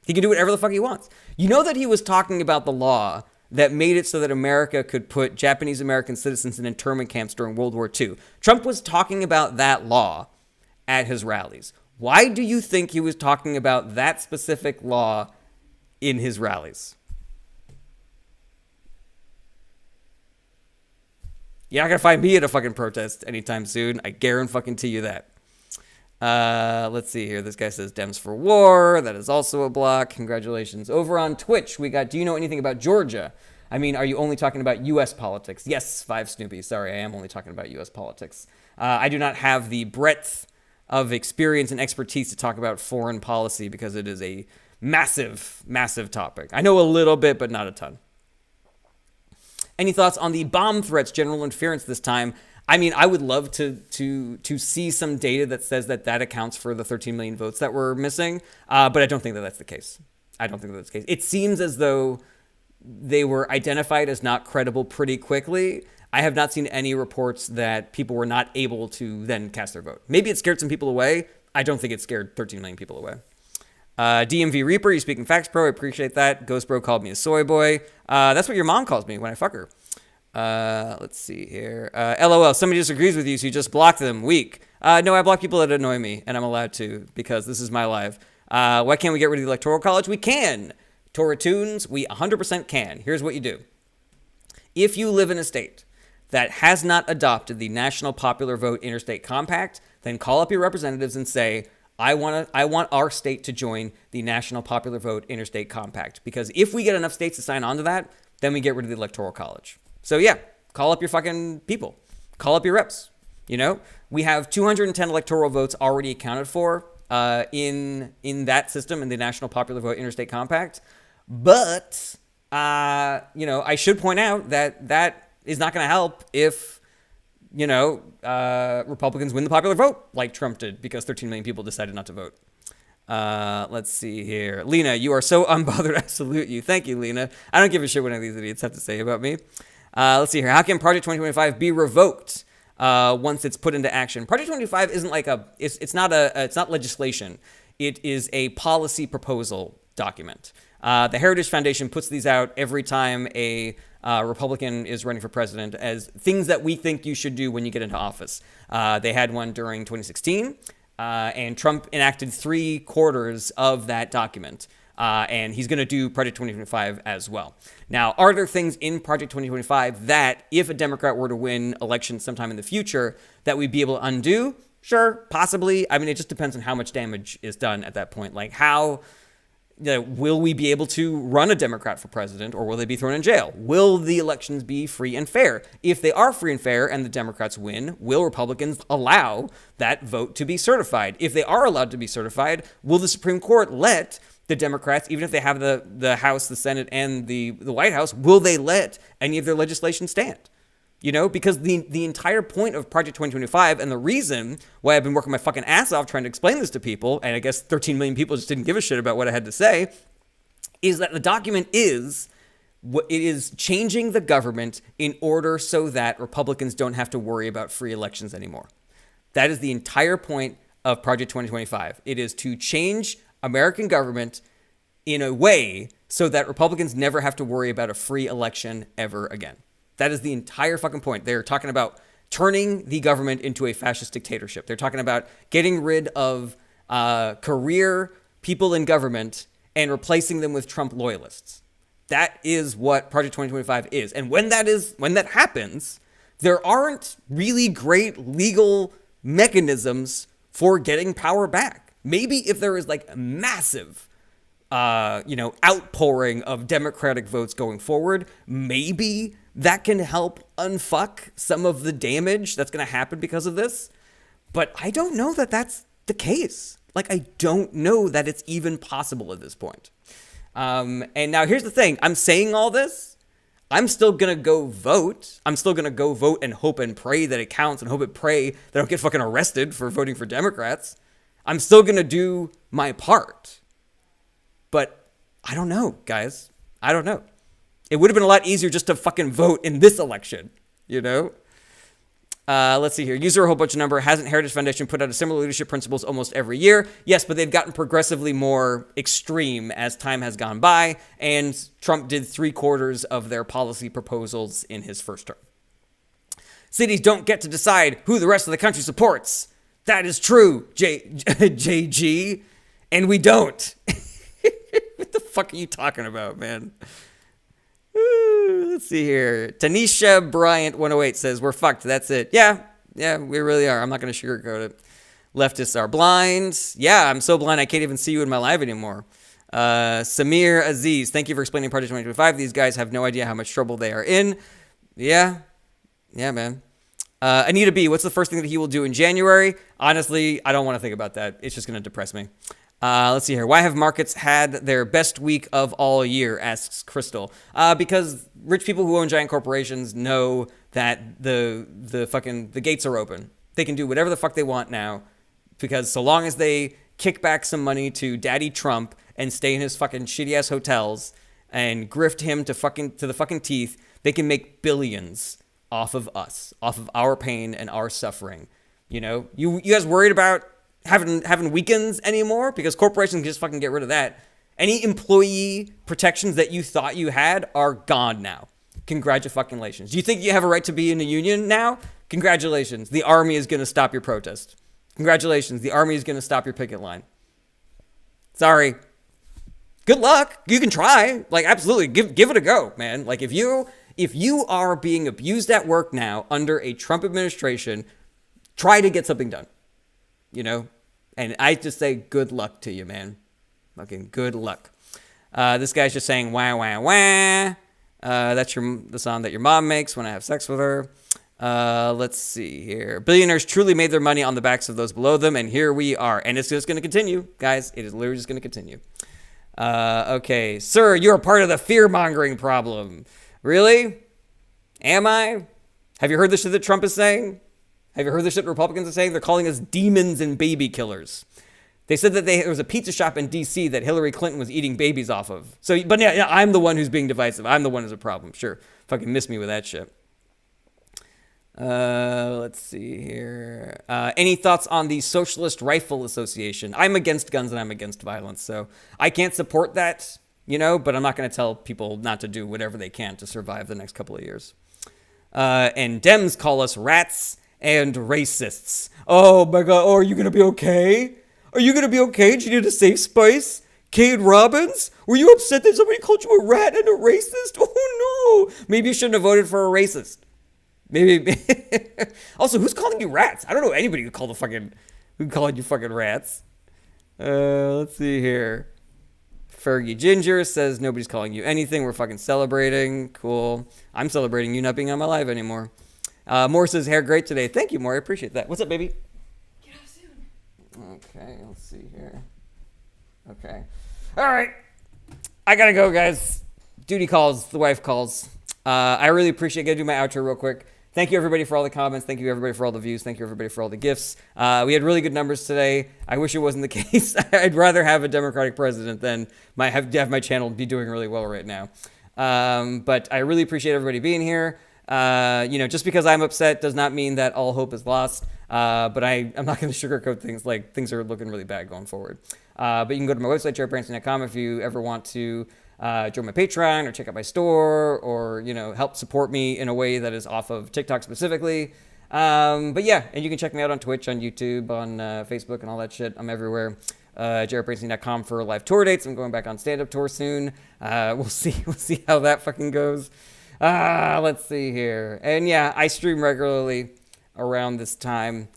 He can do whatever the fuck he wants. You know that he was talking about the law that made it so that America could put Japanese American citizens in internment camps during World War II. Trump was talking about that law at his rallies. Why do you think he was talking about that specific law in his rallies? You're not going to find me at a fucking protest anytime soon. I guarantee you that. Let's see here. This guy says Dems for war. That is also a block. Congratulations. Over on Twitch, we got, do you know anything about Georgia? I mean, are you only talking about U.S. politics? Yes, 5 Snoopy. Sorry, I am only talking about U.S. politics. I do not have the breadth of experience and expertise to talk about foreign policy because it is a massive, massive topic. I know a little bit, but not a ton. Any thoughts on the bomb threats, general interference this time? I mean, I would love to see some data that says that accounts for the 13 million votes that were missing, but I don't think that that's the case. It seems as though they were identified as not credible pretty quickly. I have not seen any reports that people were not able to then cast their vote. Maybe it scared some people away. I don't think it scared 13 million people away. DMV Reaper, you speaking facts, bro. I appreciate that. Ghost Bro called me a soy boy. That's what your mom calls me when I fuck her. Let's see here. LOL, somebody disagrees with you, so you just block them. Weak. No, I block people that annoy me, and I'm allowed to because this is my life. Why can't we get rid of the Electoral College? We can. Torah Tunes, we 100% can. Here's what you do. If you live in a state that has not adopted the National Popular Vote Interstate Compact, then call up your representatives and say, I want our state to join the National Popular Vote Interstate Compact. Because if we get enough states to sign on to that, then we get rid of the Electoral College. So yeah, call up your fucking people. Call up your reps. You know, we have 210 electoral votes already accounted for in that system, in the National Popular Vote Interstate Compact. But, I should point out that is not going to help if, Republicans win the popular vote like Trump did because 13 million people decided not to vote. Let's see here. Lena, you are so unbothered. I salute you. Thank you, Lena. I don't give a shit what any of these idiots have to say about me. Let's see here. How can Project 2025 be revoked once it's put into action? Project 2025 isn't like it's not legislation. It is a policy proposal document. The Heritage Foundation puts these out every time a Republican is running for president as things that we think you should do when you get into office. They had one during 2016, and Trump enacted 3/4 of that document. And he's going to do Project 2025 as well. Now, are there things in Project 2025 that, if a Democrat were to win elections sometime in the future, that we'd be able to undo? Sure, possibly. I mean, it just depends on how much damage is done at that point. Like, will we be able to run a Democrat for president, or will they be thrown in jail? Will the elections be free and fair? If they are free and fair and the Democrats win, will Republicans allow that vote to be certified? If they are allowed to be certified, will the Supreme Court let the Democrats, even if they have the House, the Senate, and the White House, will they let any of their legislation stand? Because the entire point of Project 2025, and the reason why I've been working my fucking ass off trying to explain this to people, and I guess 13 million people just didn't give a shit about what I had to say, is that the document is changing the government in order so that Republicans don't have to worry about free elections anymore. That is the entire point of Project 2025. It is to change American government in a way so that Republicans never have to worry about a free election ever again. That is the entire fucking point. They're talking about turning the government into a fascist dictatorship. They're talking about getting rid of career people in government and replacing them with Trump loyalists. That is what Project 2025 is. And when that happens, there aren't really great legal mechanisms for getting power back. Maybe if there is like a massive, outpouring of Democratic votes going forward, maybe that can help unfuck some of the damage that's going to happen because of this. But I don't know that that's the case. Like, I don't know that it's even possible at this point. And now here's the thing. I'm saying all this. I'm still going to go vote. I'm still going to go vote and hope and pray that it counts and hope and pray that I don't get fucking arrested for voting for Democrats. I'm still going to do my part. But I don't know, guys. I don't know. It would have been a lot easier just to fucking vote in this election, Let's see here. User a whole bunch of number. Hasn't Heritage Foundation put out a similar leadership principles almost every year? Yes, but they've gotten progressively more extreme as time has gone by, and Trump did 3/4 of their policy proposals in his first term. Cities don't get to decide who the rest of the country supports. That is true, JG, and we don't. What the fuck are you talking about, man? Let's see here. Tanisha Bryant 108 says, we're fucked. That's it. Yeah, we really are. I'm not going to sugarcoat it. Leftists are blind. Yeah, I'm so blind I can't even see you in my live anymore. Samir Aziz, thank you for explaining Project 2025. These guys have no idea how much trouble they are in. Yeah, man. Anita B, what's the first thing that he will do in January? Honestly, I don't want to think about that. It's just going to depress me. Let's see here. Why have markets had their best week of all year, asks Crystal. Because rich people who own giant corporations know that the gates are open. They can do whatever the fuck they want now, because so long as they kick back some money to Daddy Trump and stay in his fucking shitty ass hotels, and grift him to the fucking teeth, they can make billions off of us, off of our pain and our suffering. You know, you guys worried about having weekends anymore? Because corporations can just fucking get rid of that. Any employee protections that you thought you had are gone now. Congratulations. Do you think you have a right to be in a union now? Congratulations. The army is going to stop your protest. Congratulations. The army is going to stop your picket line. Sorry. Good luck. You can try. Like, absolutely. Give it a go, man. Like, if you are being abused at work now under a Trump administration, try to get something done. You know? And I just say good luck to you, man. Fucking good luck. This guy's just saying wah, wah, wah. That's the song that your mom makes when I have sex with her. Let's see here. Billionaires truly made their money on the backs of those below them, and here we are. And it's just going to continue, guys. It is literally just going to continue. Okay. Sir, you're part of the fear-mongering problem. Really? Am I? Have you heard the shit that Trump is saying? Have you heard the shit Republicans are saying? They're calling us demons and baby killers. They said that there was a pizza shop in D.C. that Hillary Clinton was eating babies off of. So, but yeah, I'm the one who's being divisive. I'm the one who's a problem. Sure. Fucking miss me with that shit. Let's see here. Any thoughts on the Socialist Rifle Association? I'm against guns and I'm against violence, so I can't support that, you know, but I'm not going to tell people not to do whatever they can to survive the next couple of years. And Dems call us rats and racists. Oh my God. Oh, are you going to be okay? Are you going to be okay? Did you need a safe space? Cade Robbins? Were you upset that somebody called you a rat and a racist? Oh no. Maybe you shouldn't have voted for a racist. Maybe. Also, who's calling you rats? I don't know anybody who called you fucking rats. Let's see here. Fergie Ginger says nobody's calling you anything. We're fucking celebrating. Cool. I'm celebrating you not being on my live anymore. Moore says hair great today. Thank you, Moore. I appreciate that. What's up, baby? Get out soon. Okay, let's see here. Okay. All right. I gotta go, guys. Duty calls. The wife calls. I really appreciate it. Gotta do my outro real quick. Thank you, everybody, for all the comments. Thank you, everybody, for all the views. Thank you, everybody, for all the gifts. We had really good numbers today. I wish it wasn't the case. I'd rather have a Democratic president than have my channel be doing really well right now. But I really appreciate everybody being here. You know, just because I'm upset does not mean that all hope is lost. But I'm not going to sugarcoat things. Like, things are looking really bad going forward. But you can go to my website, jaredbranson.com, if you ever want to join my Patreon or check out my store or, you know, help support me in a way that is off of TikTok specifically. But yeah, and you can check me out on Twitch, on YouTube, on Facebook, and all that shit. I'm everywhere. jaredbranson.com for live tour dates. I'm going back on stand-up tour soon. We'll see how that fucking goes. Let's see here. And yeah, I stream regularly around this time.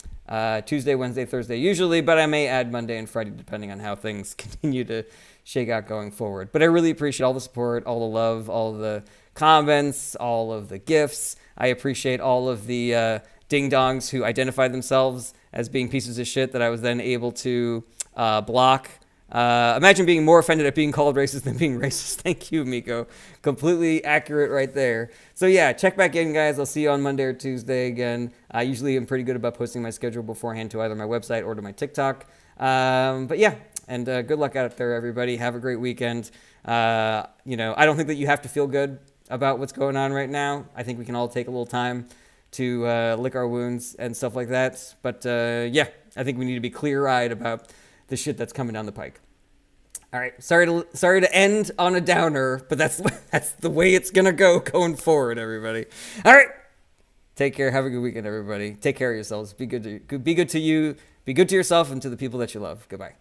Tuesday, Wednesday, Thursday usually, but I may add Monday and Friday depending on how things continue to shake out going forward. But I really appreciate all the support, all the love, all the comments, all of the gifts. I appreciate all of the ding-dongs who identified themselves as being pieces of shit that I was then able to block. Imagine being more offended at being called racist than being racist. Thank you, Miko. Completely accurate right there. So yeah, check back in, guys. I'll see you on Monday or Tuesday again. I usually am pretty good about posting my schedule beforehand to either my website or to my TikTok. But yeah, and good luck out there, everybody. Have a great weekend. You know, I don't think that you have to feel good about what's going on right now. I think we can all take a little time to lick our wounds and stuff like that. But yeah, I think we need to be clear-eyed about the shit that's coming down the pike. All right, sorry to end on a downer, but that's the way it's gonna go going forward, everybody. All right, take care. Have a good weekend, everybody. Take care of yourselves. Be good to you. Be good to yourself and to the people that you love. Goodbye.